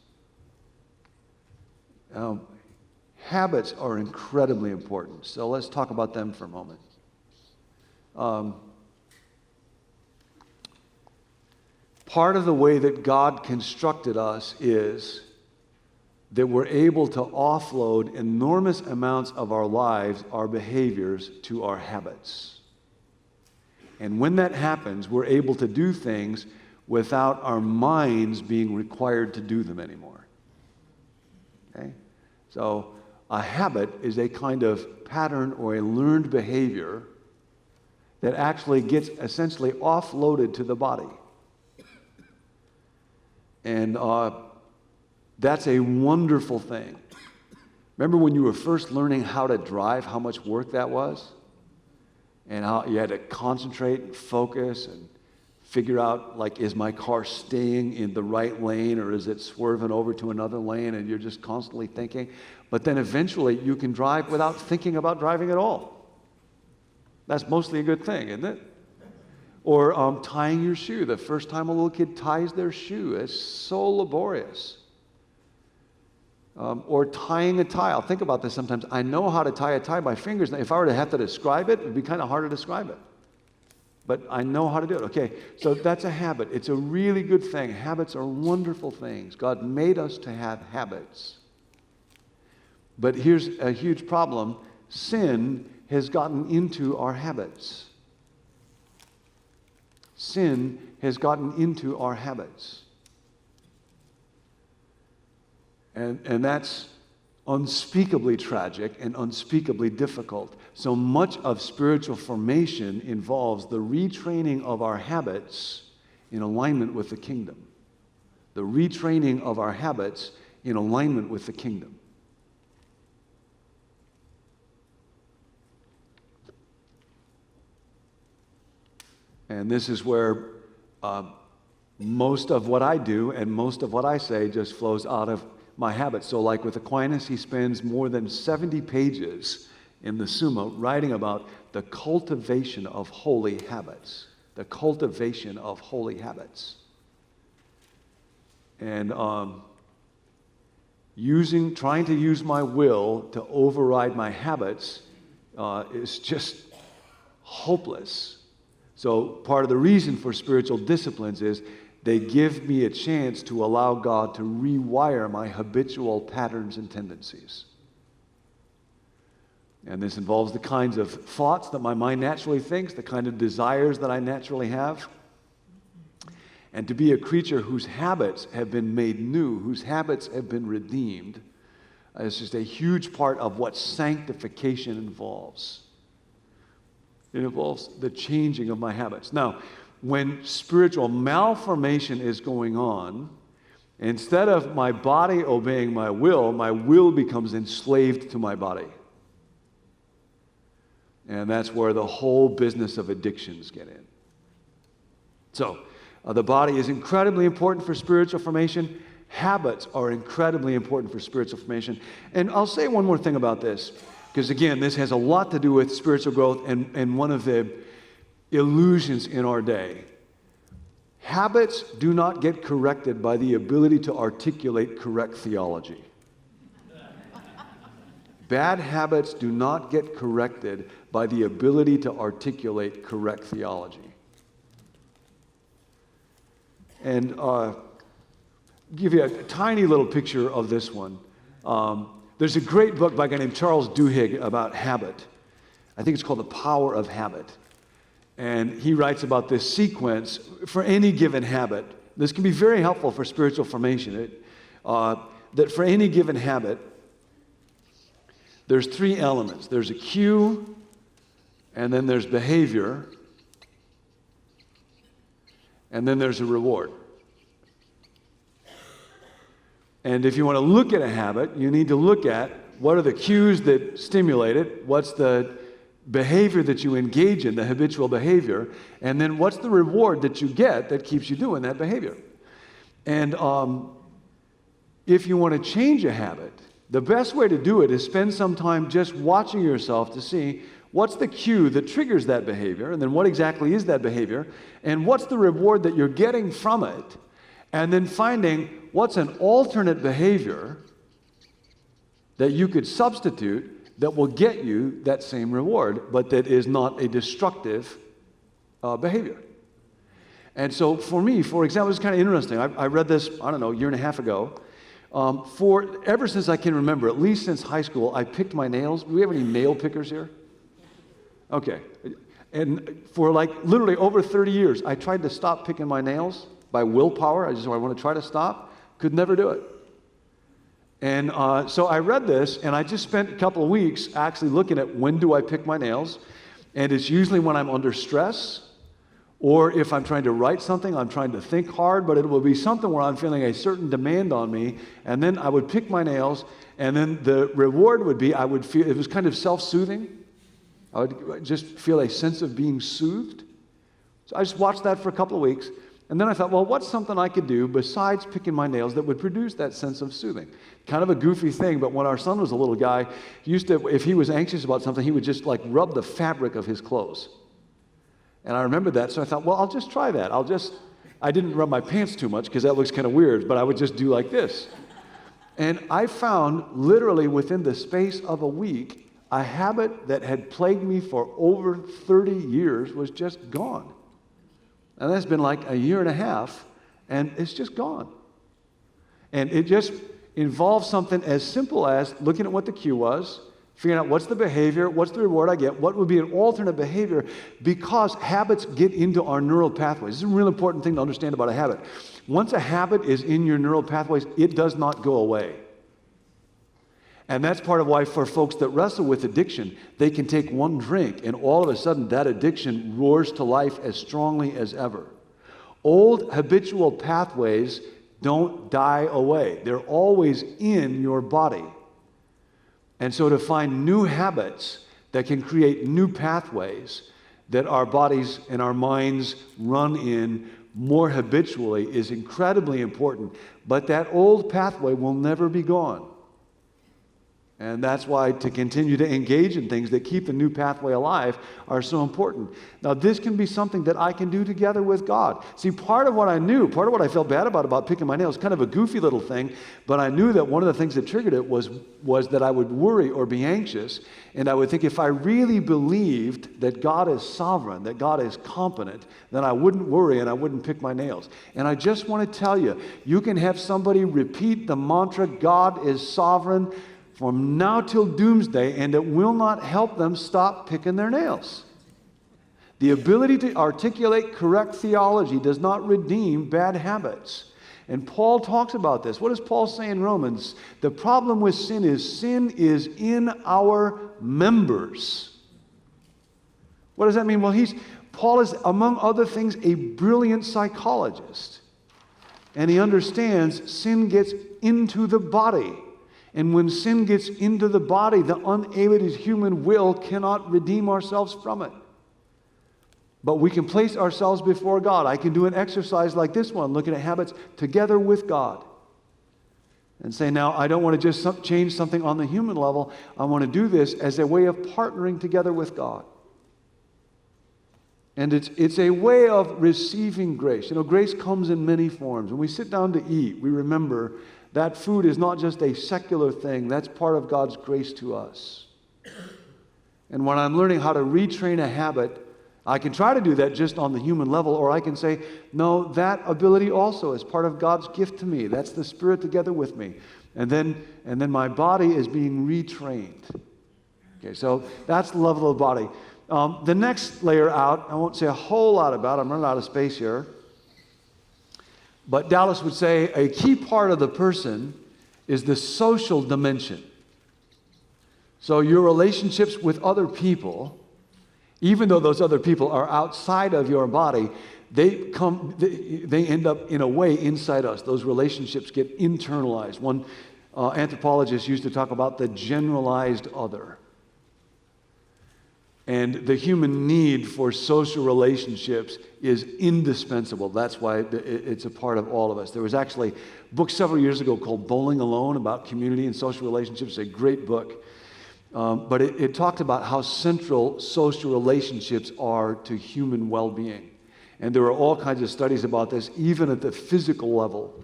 Habits are incredibly important, so let's talk about them for a moment. Part of the way that God constructed us is that we're able to offload enormous amounts of our lives, our behaviors, to our habits. And when that happens, we're able to do things without our minds being required to do them anymore. Okay? So a habit is a kind of pattern or a learned behavior that actually gets essentially offloaded to the body. And that's a wonderful thing. Remember when you were first learning how to drive, how much work that was? And how you had to concentrate and focus and figure out, like, is my car staying in the right lane or is it swerving over to another lane? And you're just constantly thinking. But then eventually you can drive without thinking about driving at all. That's mostly a good thing, isn't it? Or tying your shoe. The first time a little kid ties their shoe, it's so laborious. Or tying a tie. I'll think about this sometimes. I know how to tie a tie by fingers. If I were to have to describe it, it would be kind of hard to describe it. But I know how to do it. Okay, so that's a habit. It's a really good thing. Habits are wonderful things. God made us to have habits. But here's a huge problem. Sin has gotten into our habits. Sin has gotten into our habits. And that's unspeakably tragic and unspeakably difficult. So much of spiritual formation involves the retraining of our habits in alignment with the kingdom. The retraining of our habits in alignment with the kingdom. And this is where most of what I do and most of what I say just flows out of my habits. So like with Aquinas, he spends more than 70 pages in the Summa writing about the cultivation of holy habits. The cultivation of holy habits. And trying to use my will to override my habits is just hopeless. So part of the reason for spiritual disciplines is they give me a chance to allow God to rewire my habitual patterns and tendencies. And this involves the kinds of thoughts that my mind naturally thinks, the kind of desires that I naturally have. And to be a creature whose habits have been made new, whose habits have been redeemed, is just a huge part of what sanctification involves. It involves the changing of my habits. Now, when spiritual malformation is going on, instead of my body obeying my will becomes enslaved to my body. And that's where the whole business of addictions get in. So, the body is incredibly important for spiritual formation. Habits are incredibly important for spiritual formation. And I'll say one more thing about this, because again, this has a lot to do with spiritual growth and one of the illusions in our day. Habits do not get corrected by the ability to articulate correct theology. Bad habits do not get corrected by the ability to articulate correct theology. And give you a tiny little picture of this one. There's a great book by a guy named Charles Duhigg about habit. I think it's called The Power of Habit. And he writes about this sequence for any given habit. This can be very helpful for spiritual formation. That for any given habit, there's 3 elements. There's a cue, and then there's behavior, and then there's a reward. And if you want to look at a habit, you need to look at what are the cues that stimulate it, what's the behavior that you engage in, the habitual behavior, and then what's the reward that you get that keeps you doing that behavior. And if you want to change a habit, the best way to do it is spend some time just watching yourself to see what's the cue that triggers that behavior, and then what exactly is that behavior, and what's the reward that you're getting from it, and then finding what's an alternate behavior that you could substitute that will get you that same reward, but that is not a destructive behavior. And so for me, for example, it's kind of interesting. I read this, I don't know, a year and a half ago. Ever since I can remember, at least since high school, I picked my nails. Do we have any nail pickers here? Okay. And for like literally over 30 years, I tried to stop picking my nails by willpower. I want to try to stop. Could never do it. And so I read this, and I just spent a couple of weeks actually looking at when do I pick my nails. And it's usually when I'm under stress, or if I'm trying to write something, I'm trying to think hard, but it will be something where I'm feeling a certain demand on me, and then I would pick my nails, and then the reward would be I would feel, it was kind of self-soothing. I would just feel a sense of being soothed. So I just watched that for a couple of weeks, and then I thought, well, what's something I could do besides picking my nails that would produce that sense of soothing? Kind of a goofy thing, but when our son was a little guy, he used to, if he was anxious about something, he would just like rub the fabric of his clothes. And I remembered that, so I thought, well, I'll just try that. I didn't rub my pants too much because that looks kind of weird, but I would just do like this. And I found literally within the space of a week, a habit that had plagued me for over 30 years was just gone. And that's been like a year and a half, and it's just gone. And it just involves something as simple as looking at what the cue was, figuring out what's the behavior, what's the reward I get, what would be an alternate behavior, because habits get into our neural pathways. This is a real important thing to understand about a habit. Once a habit is in your neural pathways, it does not go away. And that's part of why for folks that wrestle with addiction, they can take one drink and all of a sudden that addiction roars to life as strongly as ever. Old habitual pathways don't die away. They're always in your body. And so to find new habits that can create new pathways that our bodies and our minds run in more habitually is incredibly important. But that old pathway will never be gone. And that's why to continue to engage in things that keep the new pathway alive are so important. Now, this can be something that I can do together with God. See, part of what I felt bad about picking my nails, kind of a goofy little thing, but I knew that one of the things that triggered it was that I would worry or be anxious, and I would think if I really believed that God is sovereign, that God is competent, then I wouldn't worry and I wouldn't pick my nails. And I just want to tell you, you can have somebody repeat the mantra, God is sovereign, from now till doomsday, and it will not help them stop picking their nails. The ability to articulate correct theology does not redeem bad habits. And Paul talks about this. What does Paul say in Romans? The problem with sin is in our members. What does that mean? Well, Paul is, among other things, a brilliant psychologist. And he understands sin gets into the body. And when sin gets into the body, the unaided human will cannot redeem ourselves from it. But we can place ourselves before God. I can do an exercise like this one, looking at habits together with God. And say, now, I don't want to just change something on the human level. I want to do this as a way of partnering together with God. And it's a way of receiving grace. You know, grace comes in many forms. When we sit down to eat, we remember that food is not just a secular thing. That's part of God's grace to us. And when I'm learning how to retrain a habit, I can try to do that just on the human level, or I can say, no, that ability also is part of God's gift to me. That's the Spirit together with me. And then my body is being retrained. Okay, so that's the level of the body. The next layer out, I won't say a whole lot about, I'm running out of space here. But Dallas would say a key part of the person is the social dimension. So your relationships with other people, even though those other people are outside of your body, they end up in a way inside us. Those relationships get internalized. One anthropologist used to talk about the generalized other. And the human need for social relationships is indispensable. That's why it's a part of all of us. There was actually a book several years ago called Bowling Alone about community and social relationships. It's a great book. But it talked about how central social relationships are to human well-being. And there are all kinds of studies about this, even at the physical level.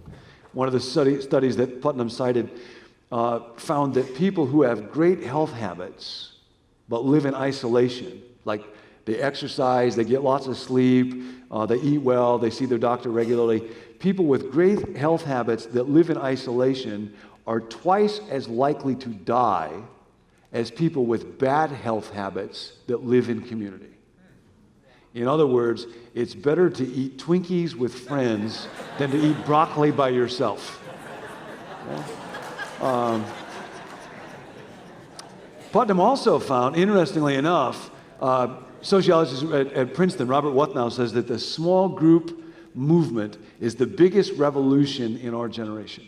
One of the studies that Putnam cited found that people who have great health habits but live in isolation, like they exercise, they get lots of sleep, they eat well, they see their doctor regularly. People with great health habits that live in isolation are twice as likely to die as people with bad health habits that live in community. In other words, it's better to eat Twinkies with friends than to eat broccoli by yourself. Okay? Putnam also found, interestingly enough, sociologist at Princeton, Robert Wuthnow, says that the small group movement is the biggest revolution in our generation.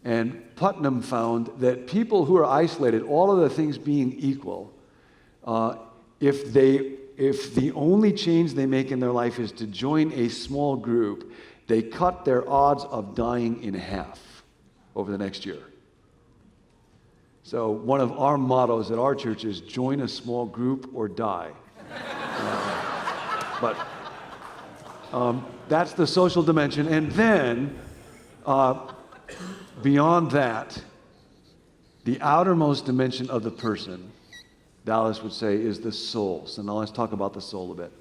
And Putnam found that people who are isolated, all of the things being equal, if the only change they make in their life is to join a small group, they cut their odds of dying in half over the next year. So one of our mottos at our church is join a small group or die. But that's the social dimension. And then beyond that, the outermost dimension of the person, Dallas would say, is the soul. So now let's talk about the soul a bit.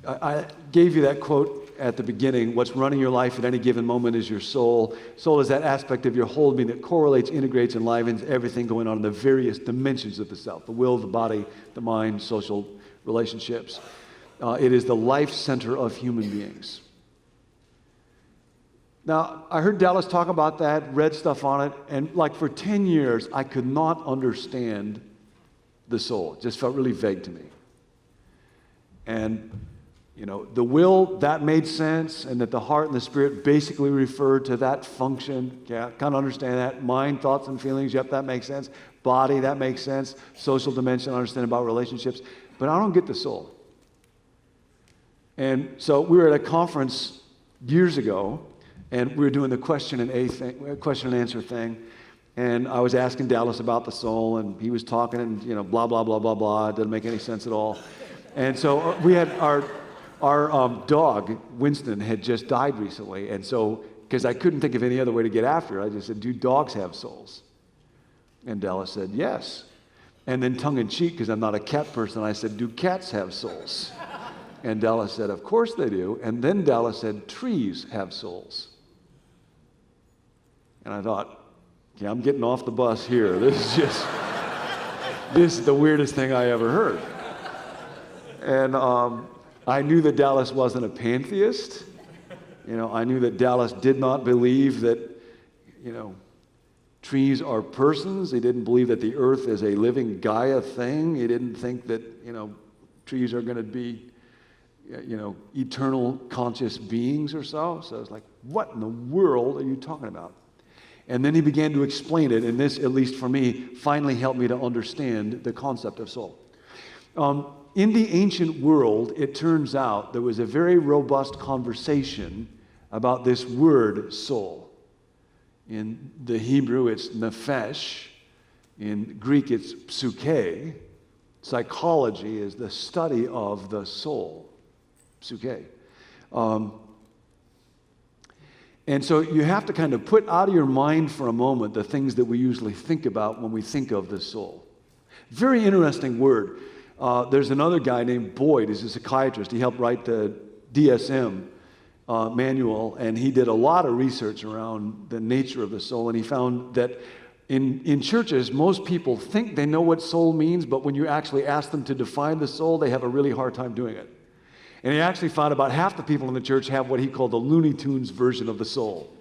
I gave you that quote at the beginning. What's running your life at any given moment is your soul. Soul is that aspect of your whole being that correlates, integrates, enlivens everything going on in the various dimensions of the self: the will, the body, the mind, social relationships. It is the life center of human beings. Now, I heard Dallas talk about that, read stuff on it, and like for 10 years, I could not understand the soul. It just felt really vague to me. And, you know, the will, that made sense, and that the heart and the spirit basically refer to that function. Yeah, kind of understand that. Mind, thoughts, and feelings, yep, that makes sense. Body, that makes sense. Social dimension, I understand about relationships. But I don't get the soul. And so we were at a conference years ago, and we were doing the question and answer thing, and I was asking Dallas about the soul, and he was talking, and blah blah blah blah blah. It doesn't make any sense at all. And so we had our dog Winston had just died recently, and so because I couldn't think of any other way to get after it, I just said, "Do dogs have souls?" And Dallas said, "Yes." And then tongue in cheek, because I'm not a cat person, I said, "Do cats have souls?" And Dallas said, "Of course they do." And then Dallas said, "Trees have souls." And I thought, okay, I'm getting off the bus here. This is the weirdest thing I ever heard. And I knew that Dallas wasn't a pantheist. I knew that Dallas did not believe that, trees are persons. He didn't believe that the earth is a living Gaia thing. He didn't think that, trees are going to be, eternal conscious beings or so. So I was like, what in the world are you talking about? And then he began to explain it, and this, at least for me, finally helped me to understand the concept of soul. In the ancient world, it turns out there was a very robust conversation about this word soul. In the Hebrew, it's nephesh. In Greek, it's psyche. Psychology is the study of the soul. Psyche. And so you have to kind of put out of your mind for a moment the things that we usually think about when we think of the soul. Very interesting word. There's another guy named Boyd. He's a psychiatrist. He helped write the DSM manual, and he did a lot of research around the nature of the soul, and he found that in churches, most people think they know what soul means, but when you actually ask them to define the soul, they have a really hard time doing it. And he actually found about half the people in the church have what he called the Looney Tunes version of the soul.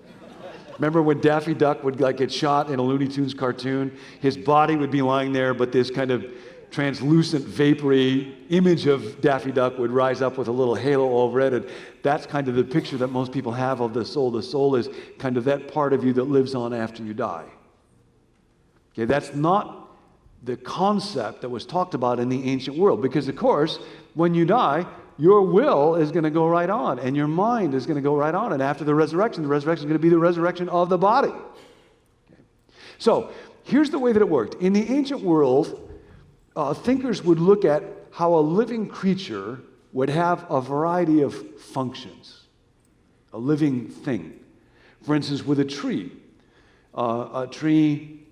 Remember when Daffy Duck would get shot in a Looney Tunes cartoon? His body would be lying there, but this kind of translucent, vapory image of Daffy Duck would rise up with a little halo over it. And that's kind of the picture that most people have of the soul. The soul is kind of that part of you that lives on after you die. Okay, that's not the concept that was talked about in the ancient world. Because, of course, when you die, your will is going to go right on, and your mind is going to go right on. And after the resurrection is going to be the resurrection of the body. Okay. So, here's the way that it worked. In the ancient world, thinkers would look at how a living creature would have a variety of functions, a living thing. For instance, with a tree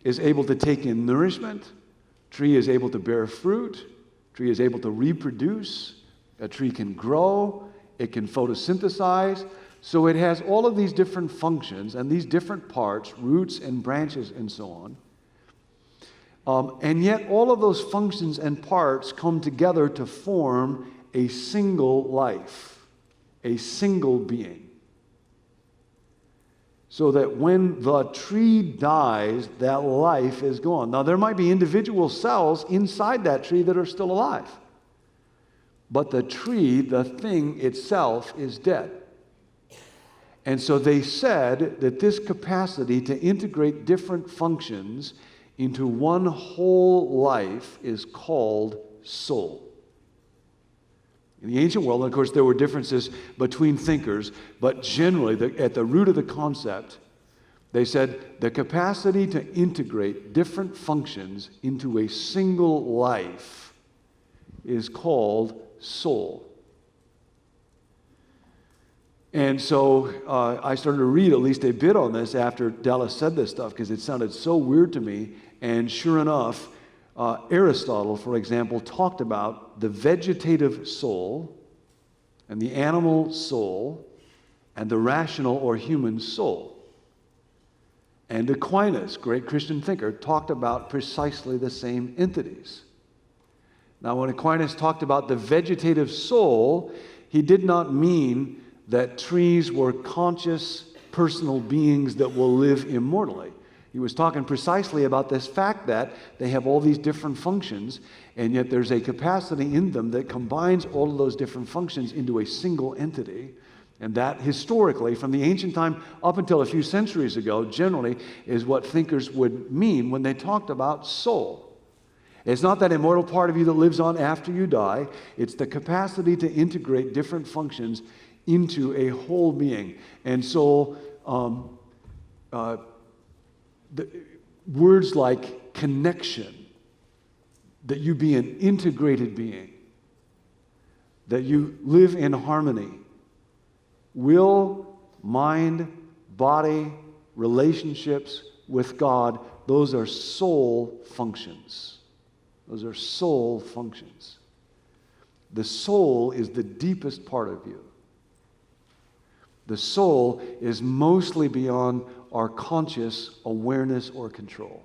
is able to take in nourishment, tree is able to bear fruit, tree is able to reproduce, a tree can grow, it can photosynthesize. So it has all of these different functions and these different parts, roots and branches and so on. And yet all of those functions and parts come together to form a single life, a single being. So that when the tree dies, that life is gone. Now there might be individual cells inside that tree that are still alive. But the tree, the thing itself, is dead. And so they said that this capacity to integrate different functions into one whole life is called soul. In the ancient world, of course, there were differences between thinkers, but generally, at the root of the concept, they said the capacity to integrate different functions into a single life is called soul. And so I started to read at least a bit on this after Dallas said this stuff because it sounded so weird to me. And sure enough, Aristotle, for example, talked about the vegetative soul and the animal soul and the rational or human soul. And Aquinas, great Christian thinker, talked about precisely the same entities. Now, when Aquinas talked about the vegetative soul, he did not mean that trees were conscious, personal beings that will live immortally. He was talking precisely about this fact that they have all these different functions, and yet there's a capacity in them that combines all of those different functions into a single entity. And that, historically, from the ancient time up until a few centuries ago, generally is what thinkers would mean when they talked about soul. It's not that immortal part of you that lives on after you die. It's the capacity to integrate different functions into a whole being. And so the words like connection, that you be an integrated being, that you live in harmony, will, mind, body, relationships with God, those are soul functions. Those are soul functions. The soul is the deepest part of you. The soul is mostly beyond our conscious awareness or control.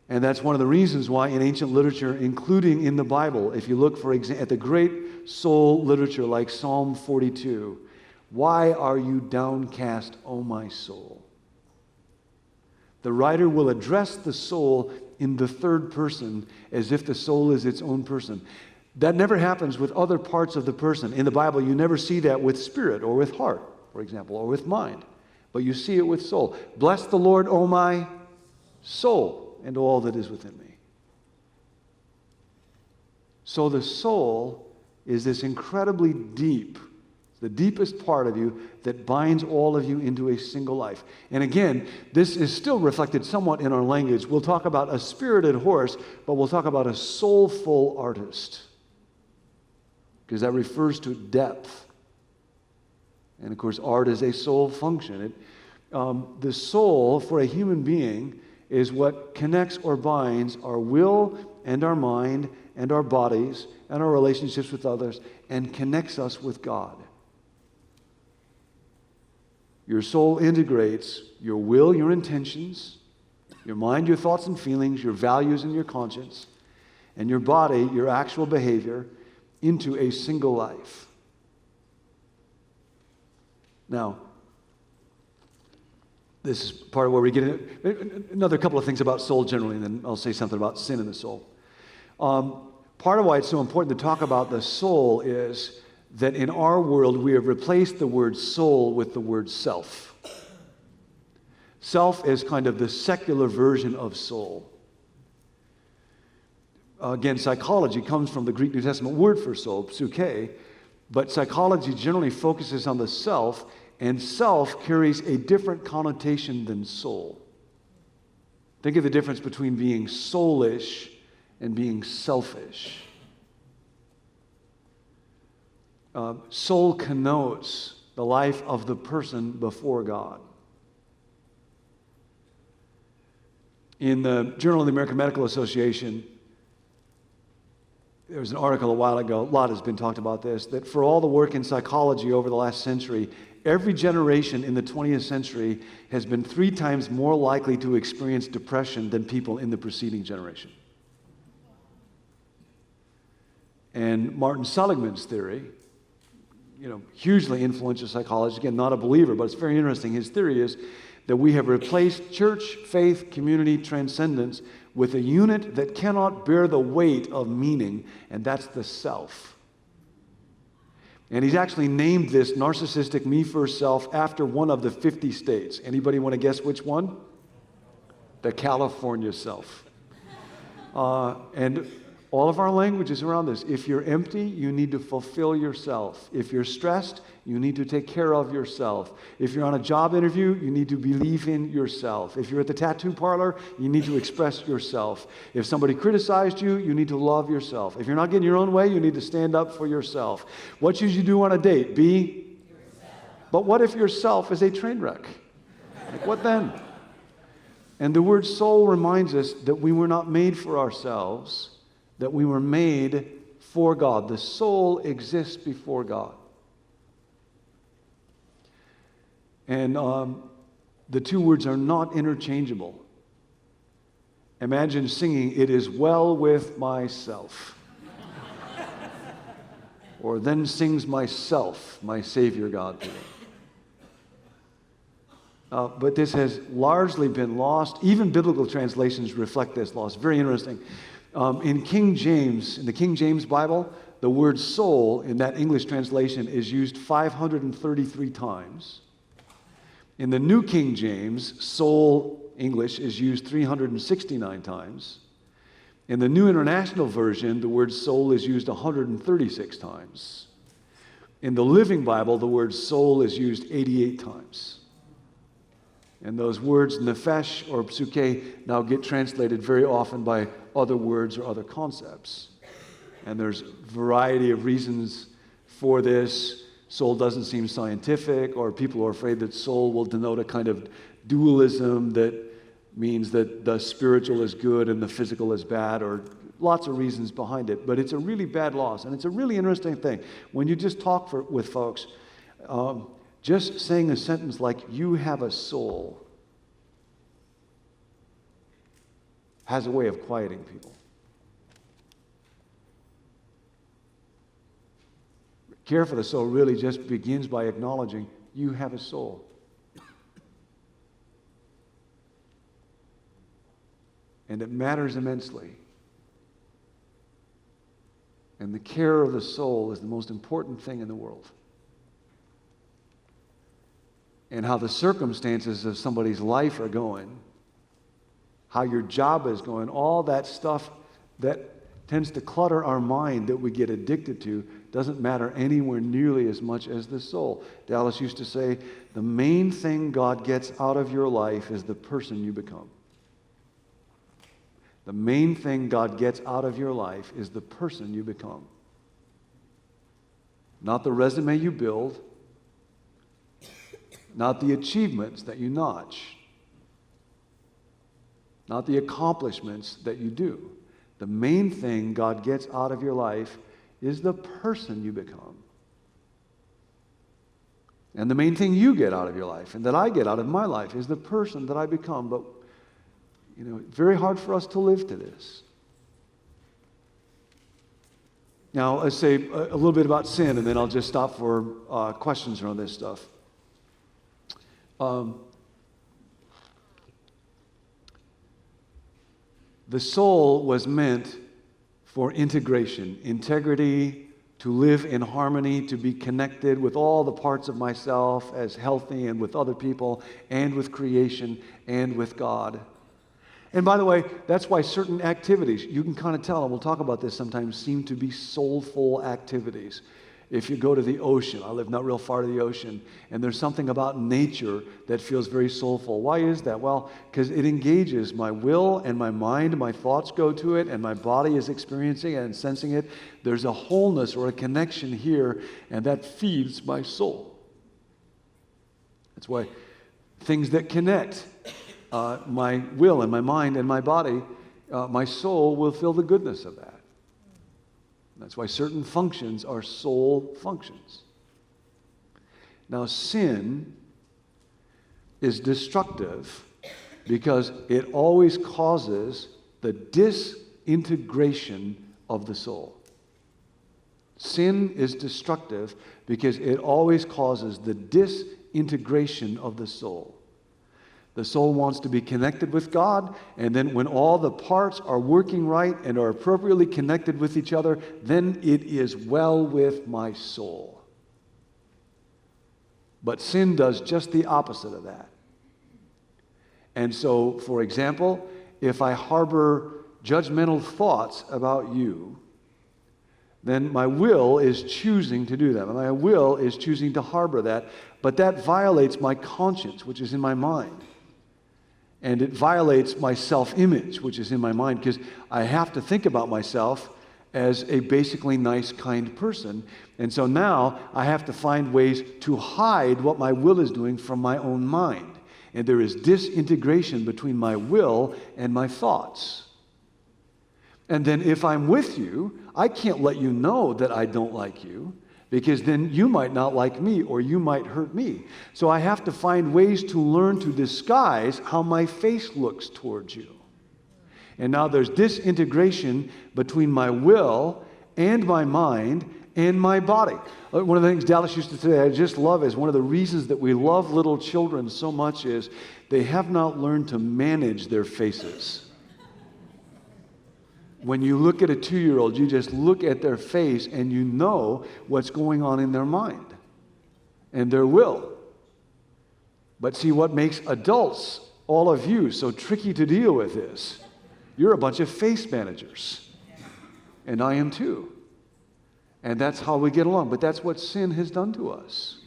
And that's one of the reasons why in ancient literature, including in the Bible, if you look, for example, at the great soul literature like Psalm 42, why are you downcast, O my soul? The writer will address the soul in the third person as if the soul is its own person. That never happens with other parts of the person. In the Bible, you never see that with spirit or with heart, for example, or with mind. But you see it with soul. Bless the Lord, O my soul, and all that is within me. So the soul is this incredibly deep, the deepest part of you that binds all of you into a single life. And again, this is still reflected somewhat in our language. We'll talk about a spirited horse, but we'll talk about a soulful artist, because that refers to depth. And of course, art is a soul function. The soul for a human being is what connects or binds our will and our mind and our bodies and our relationships with others and connects us with God. Your soul integrates your will, your intentions, your mind, your thoughts and feelings, your values and your conscience, and your body, your actual behavior, into a single life. Now, this is part of where we get into another couple of things about soul generally, and then I'll say something about sin in the soul. Part of why it's so important to talk about the soul is that in our world we have replaced the word soul with the word self. Self is kind of the secular version of soul. Again, psychology comes from the Greek New Testament word for soul, psyche, but psychology generally focuses on the self, and self carries a different connotation than soul. Think of the difference between being soulish and being selfish. Soul connotes the life of the person before God. In the Journal of the American Medical Association, there was an article a while ago, a lot has been talked about this, that for all the work in psychology over the last century, every generation in the 20th century has been 3 times more likely to experience depression than people in the preceding generation. And Martin Seligman's theory, hugely influential psychologist, again, not a believer, but it's very interesting. His theory is that we have replaced church, faith, community, transcendence with a unit that cannot bear the weight of meaning, and that's the self. And he's actually named this narcissistic me first self after one of the 50 states. Anybody want to guess which one? The California self. And all of our languages around this. If you're empty, you need to fulfill yourself. If you're stressed, you need to take care of yourself. If you're on a job interview, you need to believe in yourself. If you're at the tattoo parlor, you need to express yourself. If somebody criticized you, you need to love yourself. If you're not getting your own way, you need to stand up for yourself. What should you do on a date? Be yourself. But what if yourself is a train wreck? Like, what then? And the word soul reminds us that we were not made for ourselves, that we were made for God. The soul exists before God. And the two words are not interchangeable. Imagine singing, "It is well with myself." Or, "Then sings myself, my Savior God to me." But this has largely been lost. Even biblical translations reflect this loss. Very interesting. In the King James Bible, the word soul in that English translation is used 533 times. In the New King James, soul English is used 369 times. In the New International Version, the word soul is used 136 times. In the Living Bible, the word soul is used 88 times. And those words, nephesh or psyche, now get translated very often by other words or other concepts. And there's a variety of reasons for this. Soul doesn't seem scientific, or people are afraid that soul will denote a kind of dualism that means that the spiritual is good and the physical is bad, or lots of reasons behind it. But it's a really bad loss, and it's a really interesting thing. When you just talk with folks, just saying a sentence like, "You have a soul," has a way of quieting people. Care for the soul really just begins by acknowledging you have a soul. And it matters immensely. And the care of the soul is the most important thing in the world. And how the circumstances of somebody's life are going, how your job is going, all that stuff that tends to clutter our mind that we get addicted to doesn't matter anywhere nearly as much as the soul. Dallas used to say, the main thing God gets out of your life is the person you become. The main thing God gets out of your life is the person you become. Not the resume you build, not the achievements that you notch. not the accomplishments that you do. The main thing God gets out of your life is the person you become. And the main thing you get out of your life and that I get out of my life is the person that I become. But, very hard for us to live to this. Now, let's say a little bit about sin, and then I'll just stop for questions around this stuff. The soul was meant for integration, integrity, to live in harmony, to be connected with all the parts of myself as healthy and with other people and with creation and with God. And by the way, that's why certain activities, you can kind of tell, and we'll talk about this sometimes, seem to be soulful activities. If you go to the ocean, I live not real far to the ocean, and there's something about nature that feels very soulful. Why is that? Well, because it engages my will and my mind, my thoughts go to it, and my body is experiencing it and sensing it. There's a wholeness or a connection here, and that feeds my soul. That's why things that connect my will and my mind and my body, my soul will feel the goodness of that. That's why certain functions are soul functions. Now, sin is destructive because it always causes the disintegration of the soul. Sin is destructive because it always causes the disintegration of the soul. The soul wants to be connected with God, and then when all the parts are working right and are appropriately connected with each other, then it is well with my soul. But sin does just the opposite of that. And so, for example, if I harbor judgmental thoughts about you, then my will is choosing to do that. My will is choosing to harbor that, but that violates my conscience, which is in my mind. And it violates my self-image, which is in my mind, because I have to think about myself as a basically nice, kind person. And so now I have to find ways to hide what my will is doing from my own mind. And there is disintegration between my will and my thoughts. And then if I'm with you, I can't let you know that I don't like you, because then you might not like me or you might hurt me. So I have to find ways to learn to disguise how my face looks towards you. And now there's disintegration between my will and my mind and my body. One of the things Dallas used to say I just love is one of the reasons that we love little children so much is they have not learned to manage their faces. When you look at a 2-year-old, you just look at their face and you know what's going on in their mind and their will. But see, what makes adults, all of you, so tricky to deal with is you're a bunch of face managers. And I am too. And that's how we get along. But that's what sin has done to us.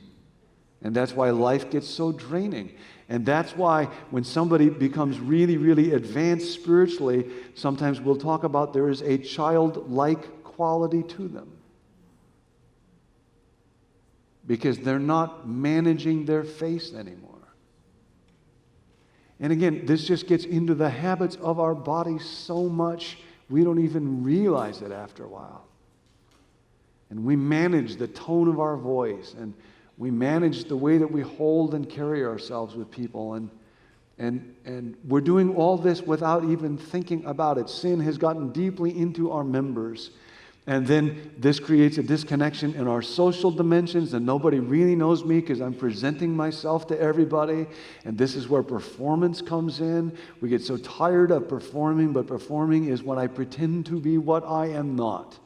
And that's why life gets so draining. And that's why when somebody becomes really, really advanced spiritually, sometimes we'll talk about there is a childlike quality to them. Because they're not managing their face anymore. And again, this just gets into the habits of our bodies so much, we don't even realize it after a while. And we manage the tone of our voice, and we manage the way that we hold and carry ourselves with people, and we're doing all this without even thinking about it. Sin has gotten deeply into our members, and then this creates a disconnection in our social dimensions, and nobody really knows me because I'm presenting myself to everybody, and this is where performance comes in. We get so tired of performing, but performing is when I pretend to be what I am not.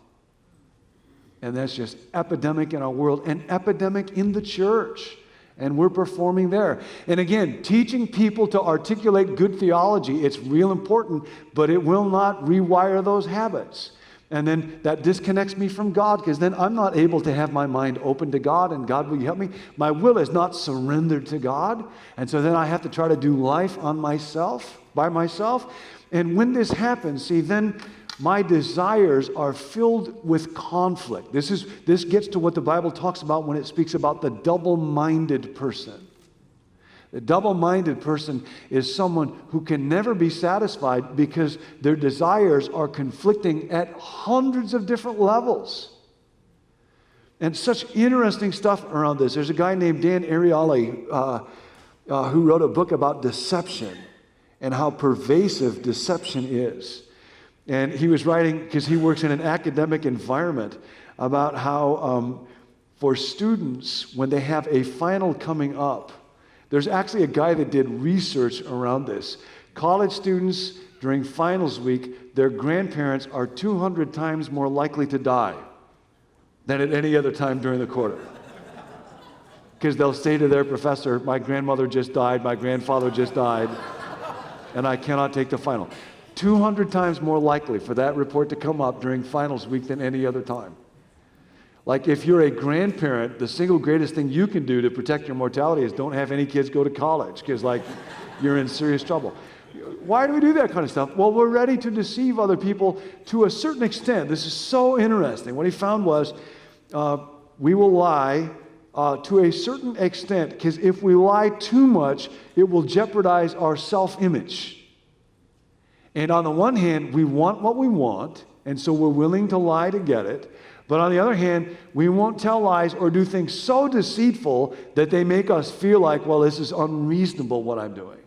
And that's just epidemic in our world and epidemic in the church. And we're performing there. And again, teaching people to articulate good theology, it's real important, but it will not rewire those habits. And then that disconnects me from God, because then I'm not able to have my mind open to God, and God, will you help me? My will is not surrendered to God. And so then I have to try to do life on myself, by myself. And when this happens, see, then my desires are filled with conflict. This gets to what the Bible talks about when it speaks about the double-minded person. A double-minded person is someone who can never be satisfied because their desires are conflicting at hundreds of different levels. And such interesting stuff around this. There's a guy named Dan Ariely who wrote a book about deception and how pervasive deception is. And he was writing, because he works in an academic environment, about how for students, when they have a final coming up, there's actually a guy that did research around this. College students, during finals week, their grandparents are 200 times more likely to die than at any other time during the quarter. Because they'll say to their professor, my grandmother just died, my grandfather just died, and I cannot take the final. 200 times more likely for that report to come up during finals week than any other time. Like if you're a grandparent, the single greatest thing you can do to protect your mortality is don't have any kids go to college, because like you're in serious trouble. Why do we do that kind of stuff? Well, we're ready to deceive other people to a certain extent. This is so interesting. What he found was we will lie to a certain extent, because if we lie too much, it will jeopardize our self-image. And on the one hand, we want what we want, and so we're willing to lie to get it. But on the other hand, we won't tell lies or do things so deceitful that they make us feel like, well, this is unreasonable what I'm doing.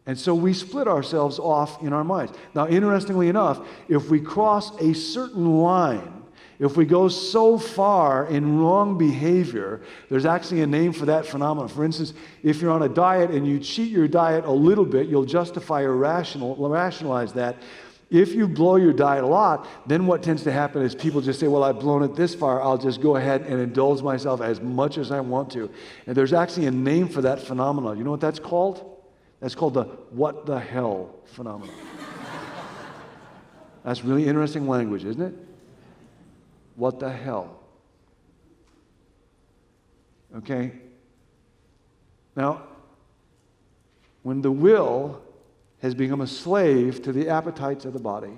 And so we split ourselves off in our minds. Now, interestingly enough, if we cross a certain line, if we go so far in wrong behavior, there's actually a name for that phenomenon. For instance, if you're on a diet and you cheat your diet a little bit, you'll justify or rationalize that. If you blow your diet a lot, then what tends to happen is people just say, well, I've blown it this far, I'll just go ahead and indulge myself as much as I want to. And there's actually a name for that phenomenon. You know what that's called? That's called the what the hell phenomenon. That's really interesting language, isn't it? What the hell? Okay? Now, when the will has become a slave to the appetites of the body,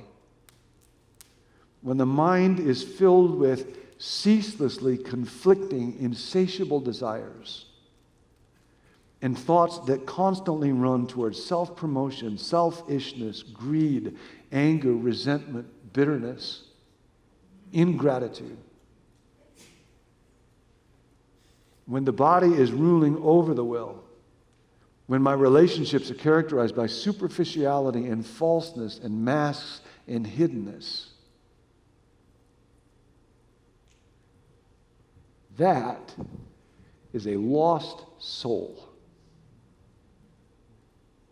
when the mind is filled with ceaselessly conflicting, insatiable desires, and thoughts that constantly run towards self-promotion, selfishness, greed, anger, resentment, bitterness, ingratitude. When the body is ruling over the will, when my relationships are characterized by superficiality and falseness and masks and hiddenness, that is a lost soul.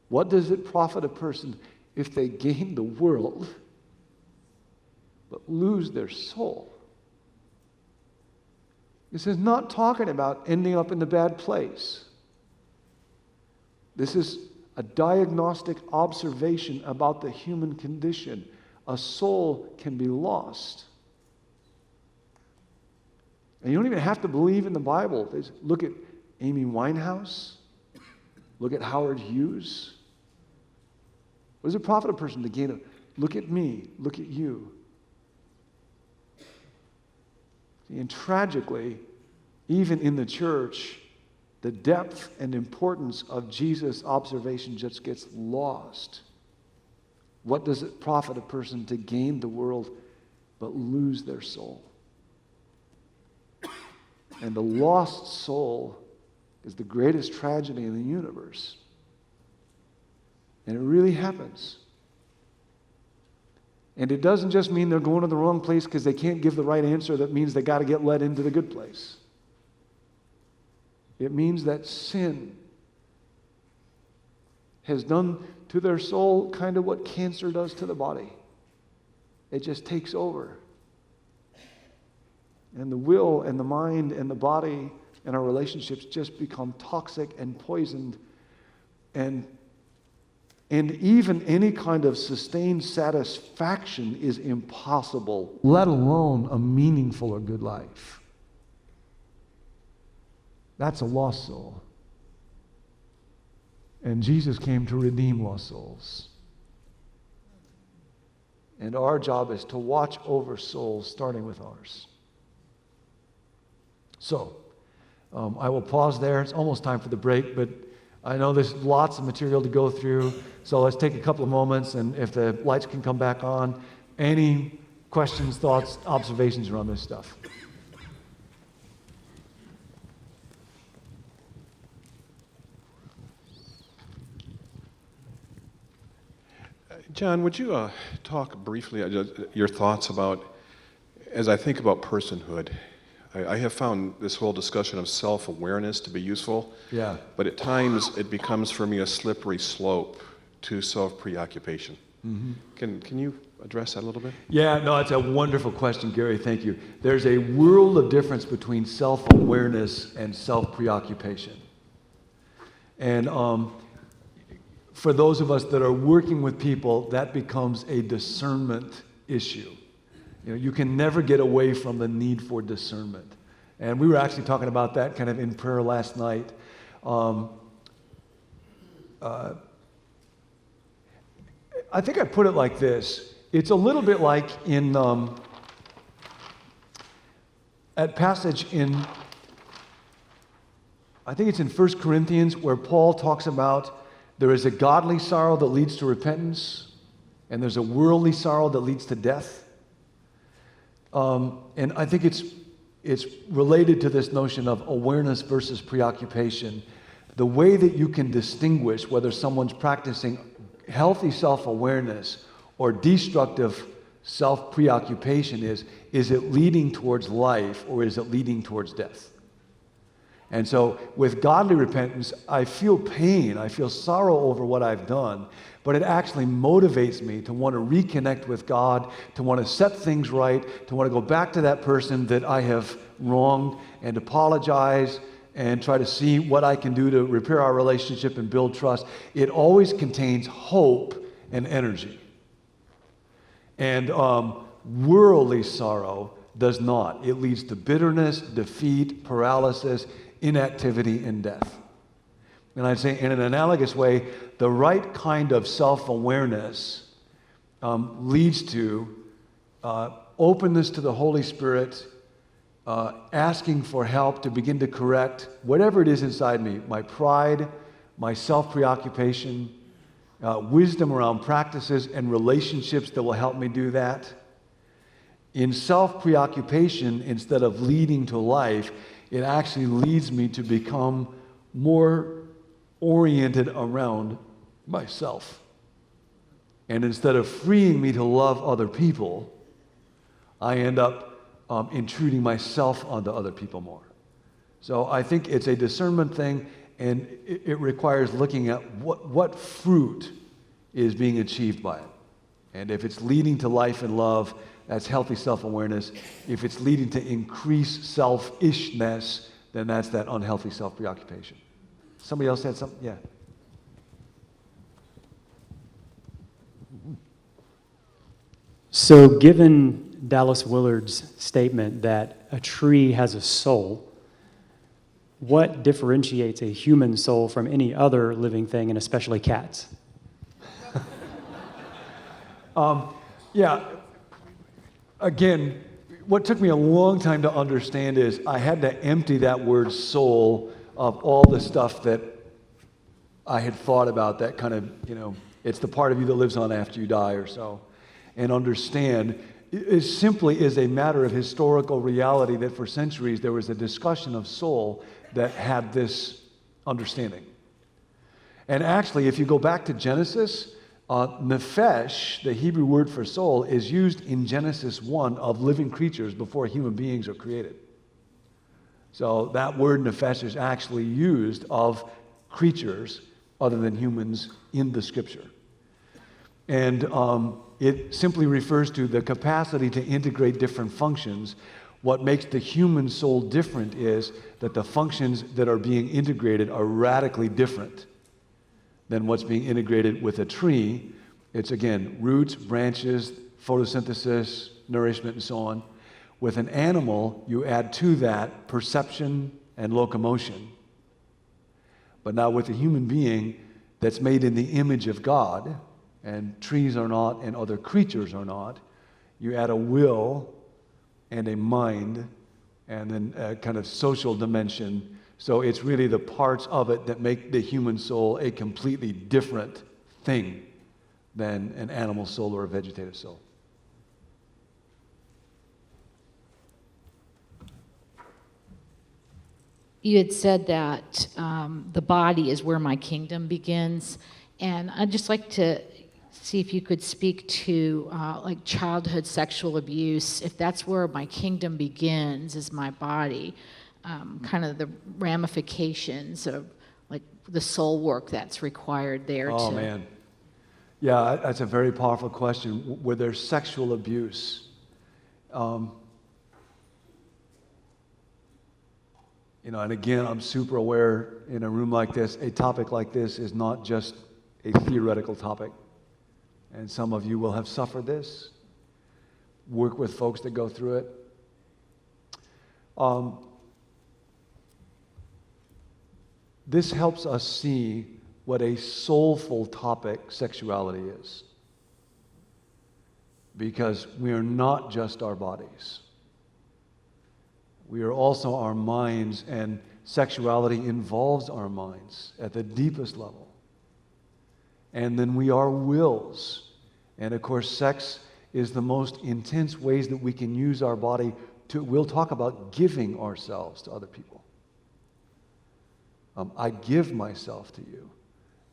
What does it profit a person if they gain the world but lose their soul? This is not talking about ending up in the bad place. This is a diagnostic observation about the human condition. A soul can be lost. And you don't even have to believe in the Bible. Look at Amy Winehouse. Look at Howard Hughes. What does it profit a person to gain it? Look at me. Look at you. And tragically, even in the church, the depth and importance of Jesus' observation just gets lost. What does it profit a person to gain the world but lose their soul? And the lost soul is the greatest tragedy in the universe. And it really happens. And it doesn't just mean they're going to the wrong place because they can't give the right answer. That means they got to get led into the good place. It means that sin has done to their soul kind of what cancer does to the body. It just takes over. And the will and the mind and the body and our relationships just become toxic and poisoned. And even any kind of sustained satisfaction is impossible, let alone a meaningful or good life. That's a lost soul. And Jesus came to redeem lost souls. And our job is to watch over souls, starting with ours. So, I will pause there. It's almost time for the break, but I know there's lots of material to go through, so let's take a couple of moments, and if the lights can come back on, any questions, thoughts, observations around this stuff? John, would you talk briefly your thoughts about, as I think about personhood, I have found this whole discussion of self-awareness to be useful, Yeah. but at times it becomes for me a slippery slope to self-preoccupation. Mm-hmm. Can you address that a little bit? Yeah, no, it's a wonderful question, Gary. Thank you. There's a world of difference between self-awareness and self-preoccupation. And for those of us that are working with people, that becomes a discernment issue. You know, you can never get away from the need for discernment. And we were actually talking about that kind of in prayer last night. I think I put it like this. It's a little bit like in that passage in, I think it's in 1 Corinthians, where Paul talks about there is a godly sorrow that leads to repentance, and there's a worldly sorrow that leads to death. And I think it's related to this notion of awareness versus preoccupation. The way that you can distinguish whether someone's practicing healthy self-awareness or destructive self-preoccupation is it leading towards life or is it leading towards death? And so with godly repentance, I feel pain, I feel sorrow over what I've done, but it actually motivates me to want to reconnect with God, to want to set things right, to want to go back to that person that I have wronged and apologize and try to see what I can do to repair our relationship and build trust. It always contains hope and energy. And worldly sorrow does not. It leads to bitterness, defeat, paralysis, inactivity, and death. And I'd say in an analogous way, the right kind of self-awareness leads to openness to the Holy Spirit, asking for help to begin to correct whatever it is inside me, my pride, my self-preoccupation, wisdom around practices and relationships that will help me do that. In self-preoccupation, instead of leading to life, it actually leads me to become more oriented around myself. And instead of freeing me to love other people, I end up intruding myself onto other people more. So I think it's a discernment thing, and it requires looking at what fruit is being achieved by it. And if it's leading to life and love, that's healthy self-awareness. If it's leading to increased selfishness, then that's that unhealthy self-preoccupation. Somebody else had something? Yeah. So given Dallas Willard's statement that a tree has a soul, what differentiates a human soul from any other living thing, and especially cats? Yeah. Again, what took me a long time to understand is I had to empty that word soul of all the stuff that I had thought about that kind of, it's the part of you that lives on after you die or so, and understand it simply is a matter of historical reality that for centuries there was a discussion of soul that had this understanding. And actually, if you go back to Genesis, nephesh, the Hebrew word for soul, is used in Genesis 1 of living creatures before human beings are created. So that word nephesh is actually used of creatures other than humans in the scripture. And it simply refers to the capacity to integrate different functions. What makes the human soul different is that the functions that are being integrated are radically different than what's being integrated with a tree. It's, again, roots, branches, photosynthesis, nourishment, and so on. With an animal, you add to that perception and locomotion. But now with a human being that's made in the image of God, and trees are not and other creatures are not, you add a will and a mind and then a kind of social dimension So it's really the parts of it that make the human soul a completely different thing than an animal soul or a vegetative soul. You had said that the body is where my kingdom begins, and I'd just like to see if you could speak to like childhood sexual abuse, if that's where my kingdom begins, is my body, kind of the ramifications of like the soul work that's required there. Oh, man. Yeah, that's a very powerful question. Where there's sexual abuse, and again, I'm super aware in a room like this, a topic like this is not just a theoretical topic. And some of you will have suffered this, work with folks that go through it. This helps us see what a soulful topic sexuality is. Because we are not just our bodies. We are also our minds, and sexuality involves our minds at the deepest level. And then we are wills. And of course, sex is the most intense ways that we can use our body to, we'll talk about giving ourselves to other people. I give myself to you.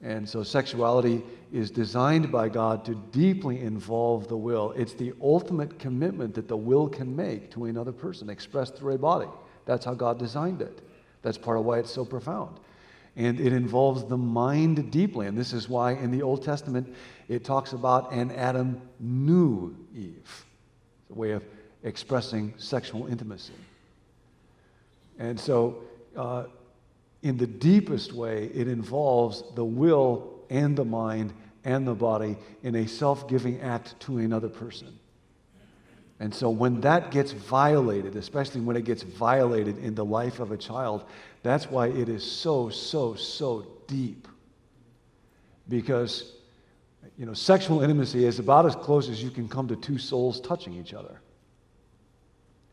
And so sexuality is designed by God to deeply involve the will. It's the ultimate commitment that the will can make to another person, expressed through a body. That's how God designed it. That's part of why it's so profound. And it involves the mind deeply. And this is why in the Old Testament it talks about, and Adam knew Eve. It's a way of expressing sexual intimacy. And so, in the deepest way, it involves the will and the mind and the body in a self-giving act to another person. And so when that gets violated, especially when it gets violated in the life of a child, that's why it is so, so, so deep. Because, sexual intimacy is about as close as you can come to two souls touching each other.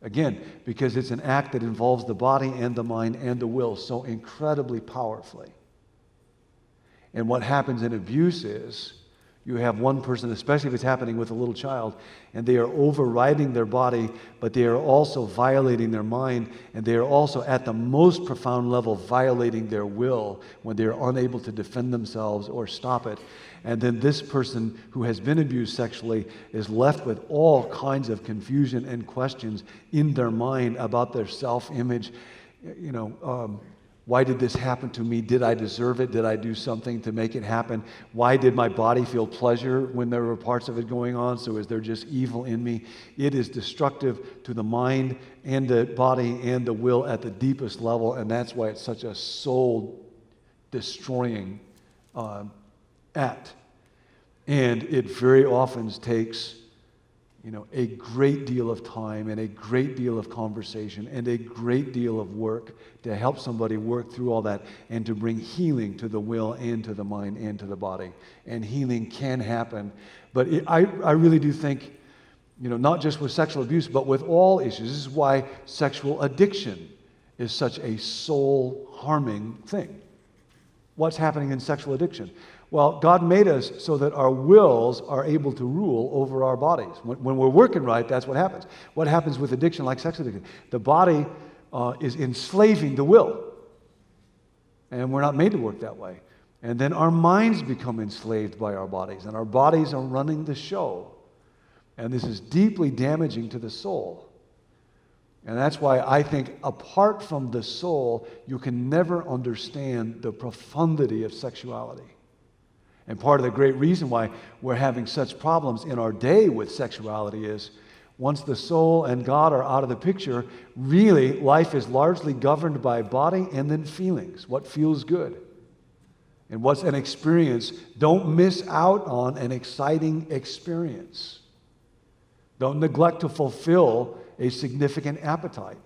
Again, because it's an act that involves the body and the mind and the will so incredibly powerfully. And what happens in abuse is you have one person, especially if it's happening with a little child, and they are overriding their body, but they are also violating their mind, and they are also at the most profound level violating their will when they are unable to defend themselves or stop it. And then this person who has been abused sexually is left with all kinds of confusion and questions in their mind about their self-image. Why did this happen to me? Did I deserve it? Did I do something to make it happen? Why did my body feel pleasure when there were parts of it going on? So is there just evil in me? It is destructive to the mind and the body and the will at the deepest level, and that's why it's such a soul-destroying act. And it very often takes a great deal of time and a great deal of conversation and a great deal of work to help somebody work through all that and to bring healing to the will and to the mind and to the body. And healing can happen. But I really do think, not just with sexual abuse, but with all issues. This is why sexual addiction is such a soul-harming thing. What's happening in sexual addiction? Well, God made us so that our wills are able to rule over our bodies. When we're working right, that's what happens. What happens with addiction like sex addiction? The body is enslaving the will. And we're not made to work that way. And then our minds become enslaved by our bodies, and our bodies are running the show. And this is deeply damaging to the soul. And that's why I think apart from the soul, you can never understand the profundity of sexuality. And part of the great reason why we're having such problems in our day with sexuality is once the soul and God are out of the picture, really life is largely governed by body and then feelings, what feels good. And what's an experience? Don't miss out on an exciting experience. Don't neglect to fulfill a significant appetite.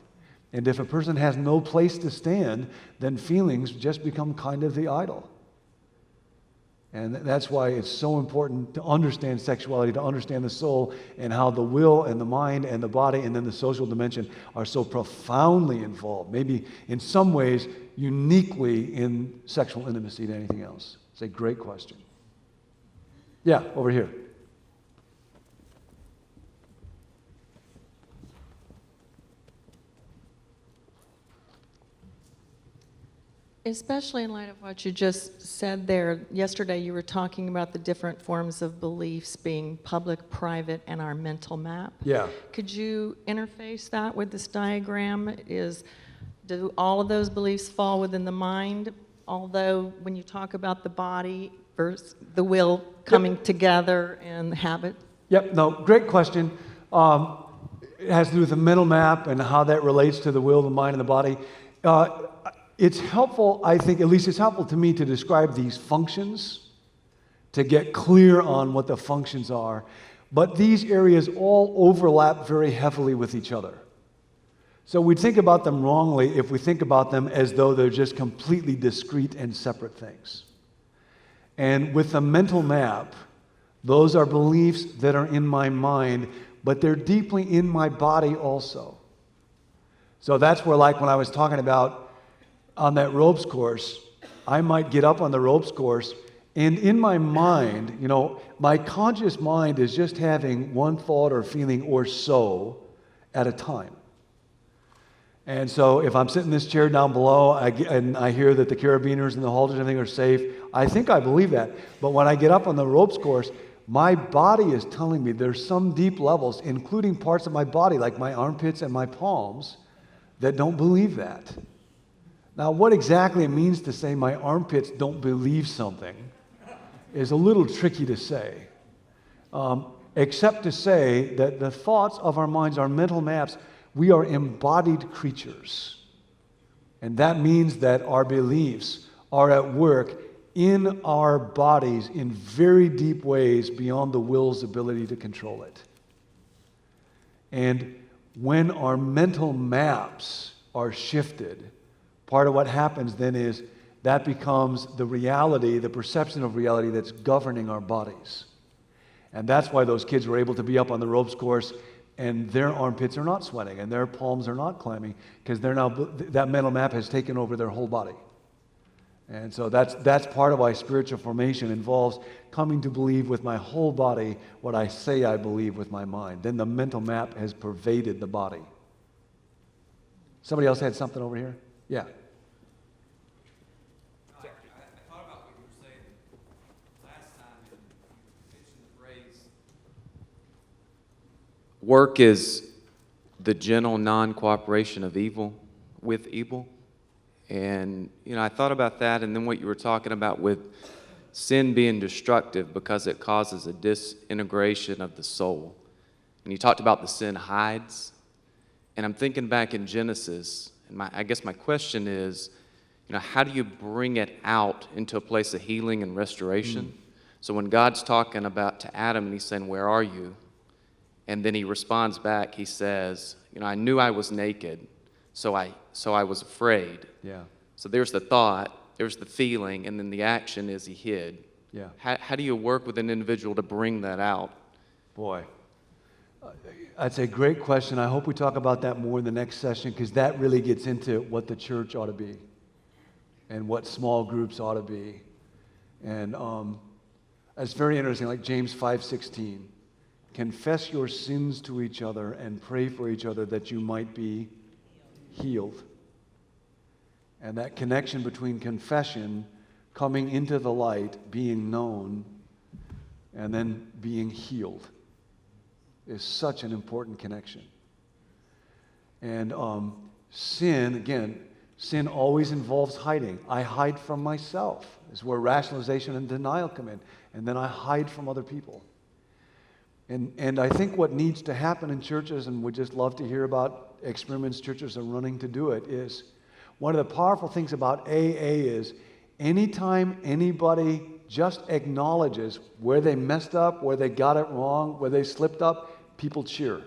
And if a person has no place to stand, then feelings just become kind of the idol. And that's why it's so important to understand sexuality, to understand the soul, and how the will and the mind and the body and then the social dimension are so profoundly involved, maybe in some ways uniquely in sexual intimacy to anything else. It's a great question. Yeah, over here. Especially in light of what you just said there. Yesterday you were talking about the different forms of beliefs being public, private, and our mental map. Yeah. Could you interface that with this diagram? Do all of those beliefs fall within the mind? Although when you talk about the body versus the will coming together and habit? Yep, no, great question. It has to do with the mental map and how that relates to the will, the mind, and the body. It's helpful, I think, at least it's helpful to me to describe these functions, to get clear on what the functions are. But these areas all overlap very heavily with each other. So we'd think about them wrongly if we think about them as though they're just completely discrete and separate things. And with the mental map, those are beliefs that are in my mind, but they're deeply in my body also. So that's where, like when I was talking about on that ropes course, I might get up on the ropes course, and in my mind, my conscious mind is just having one thought or feeling or so at a time. And so if I'm sitting in this chair down below and I hear that the carabiners and the halters and everything are safe, I think I believe that. But when I get up on the ropes course, my body is telling me there's some deep levels, including parts of my body, like my armpits and my palms, that don't believe that. Now, what exactly it means to say my armpits don't believe something is a little tricky to say, except to say that the thoughts of our minds, our mental maps, we are embodied creatures. And that means that our beliefs are at work in our bodies in very deep ways beyond the will's ability to control it. And when our mental maps are shifted, part of what happens then is that becomes the reality, the perception of reality that's governing our bodies. And that's why those kids were able to be up on the ropes course and their armpits are not sweating and their palms are not climbing because they're now, that mental map has taken over their whole body. And so that's part of why spiritual formation involves coming to believe with my whole body what I say I believe with my mind. Then the mental map has pervaded the body. Somebody else had something over here? Yeah. I thought about what you were saying last time, and you mentioned the phrase, work is the gentle non-cooperation of evil with evil. And, I thought about that, and then what you were talking about with sin being destructive because it causes a disintegration of the soul. And you talked about the sin hides. And I'm thinking back in Genesis, and I guess my question is, how do you bring it out into a place of healing and restoration? So when God's talking about to Adam and he's saying, "Where are you?" And then he responds back, he says, "I knew I was naked, so I was afraid." Yeah. So there's the thought, there's the feeling, and then the action is he hid. Yeah. How do you work with an individual to bring that out? Boy, that's a great question. I hope we talk about that more in the next session because that really gets into what the church ought to be and what small groups ought to be. And it's very interesting, like James 5:16. Confess your sins to each other and pray for each other that you might be healed. And that connection between confession, coming into the light, being known, and then being healed is such an important connection. And sin always involves hiding. I hide from myself. Is where rationalization and denial come in. And then I hide from other people. And I think what needs to happen in churches, and we'd just love to hear about experiments churches are running to do it, is one of the powerful things about AA is anytime anybody just acknowledges where they messed up, where they got it wrong, where they slipped up, people cheer.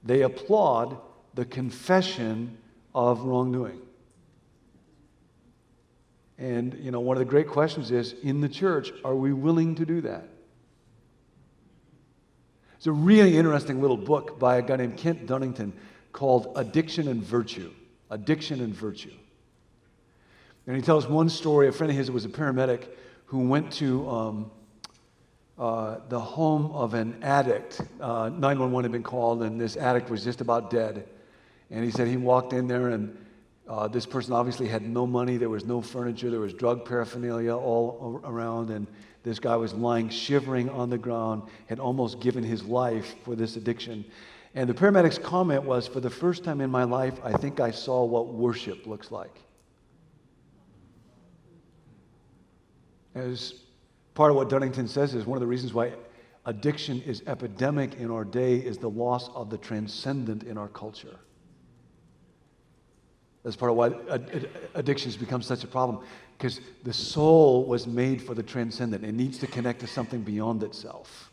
They applaud the confession of wrongdoing. And, one of the great questions is, in the church, are we willing to do that? It's a really interesting little book by a guy named Kent Dunnington called Addiction and Virtue. Addiction and Virtue. And he tells one story. A friend of his was a paramedic who went to the home of an addict. 911 had been called, and this addict was just about dead. And he said he walked in there, and this person obviously had no money. There was no furniture. There was drug paraphernalia all around, and this guy was lying shivering on the ground, had almost given his life for this addiction. And the paramedic's comment was, for the first time in my life, I think I saw what worship looks like. As part of what Dunnington says is one of the reasons why addiction is epidemic in our day is the loss of the transcendent in our culture. That's part of why addiction has become such a problem, because the soul was made for the transcendent. It needs to connect to something beyond itself.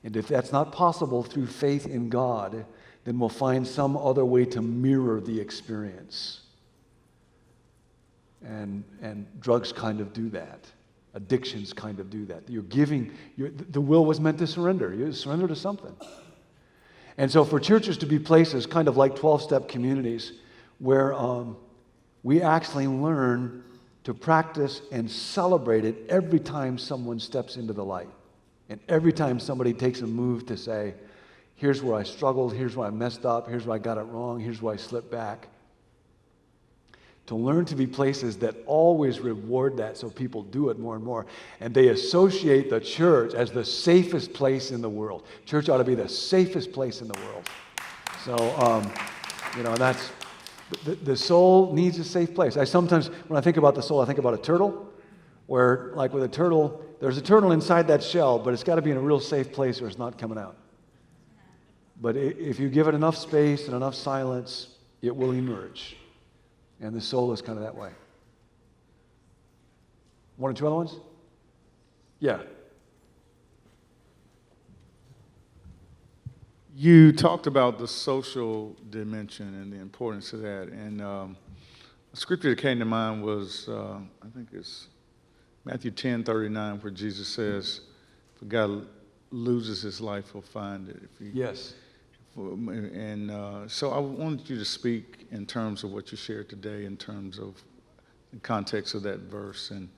And if that's not possible through faith in God, then we'll find some other way to mirror the experience. And drugs kind of do that. Addictions kind of do that. The will was meant to surrender. You surrender to something. And so for churches to be places kind of like 12-step communities where we actually learn to practice and celebrate it every time someone steps into the light. And every time somebody takes a move to say, here's where I struggled, here's where I messed up, here's where I got it wrong, here's where I slipped back. To learn to be places that always reward that so people do it more and more. And they associate the church as the safest place in the world. Church ought to be the safest place in the world. So, that's, the soul needs a safe place. I sometimes, when I think about the soul, I think about a turtle, where, like with a turtle, there's a turtle inside that shell, but it's got to be in a real safe place or it's not coming out. But if you give it enough space and enough silence, it will emerge. And the soul is kind of that way. One or two other ones? Yeah. You talked about the social dimension and the importance of that. And a scripture that came to mind was, I think it's Matthew 10:39, where Jesus says, if a guy loses his life, he'll find it. Yes. And so I wanted you to speak in terms of what you shared today, in terms of the context of that verse and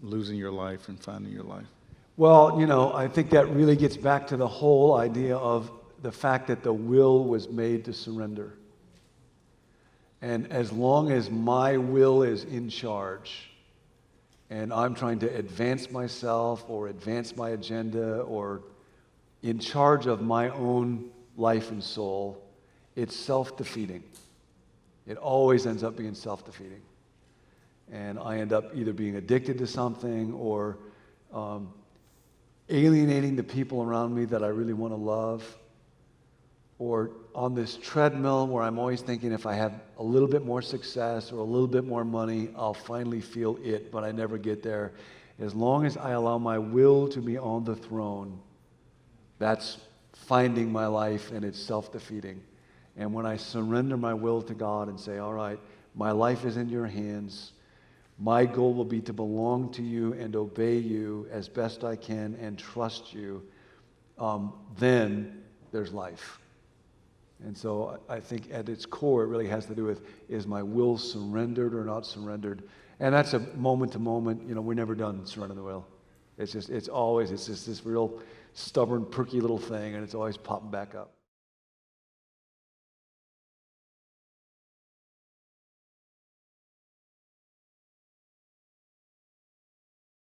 losing your life and finding your life. Well, I think that really gets back to the whole idea of the fact that the will was made to surrender. And as long as my will is in charge, and I'm trying to advance myself or advance my agenda or in charge of my own life and soul, it's self-defeating. It always ends up being self-defeating. And I end up either being addicted to something or alienating the people around me that I really want to love, or on this treadmill where I'm always thinking if I have a little bit more success or a little bit more money, I'll finally feel it, but I never get there. As long as I allow my will to be on the throne, that's finding my life, and it's self-defeating. And when I surrender my will to God and say, all right, my life is in your hands, my goal will be to belong to you and obey you as best I can and trust you, then there's life. And so I think at its core, it really has to do with, is my will surrendered or not surrendered? And that's a moment to moment. We're never done surrendering the will. It's just this real stubborn, perky little thing, and it's always popping back up.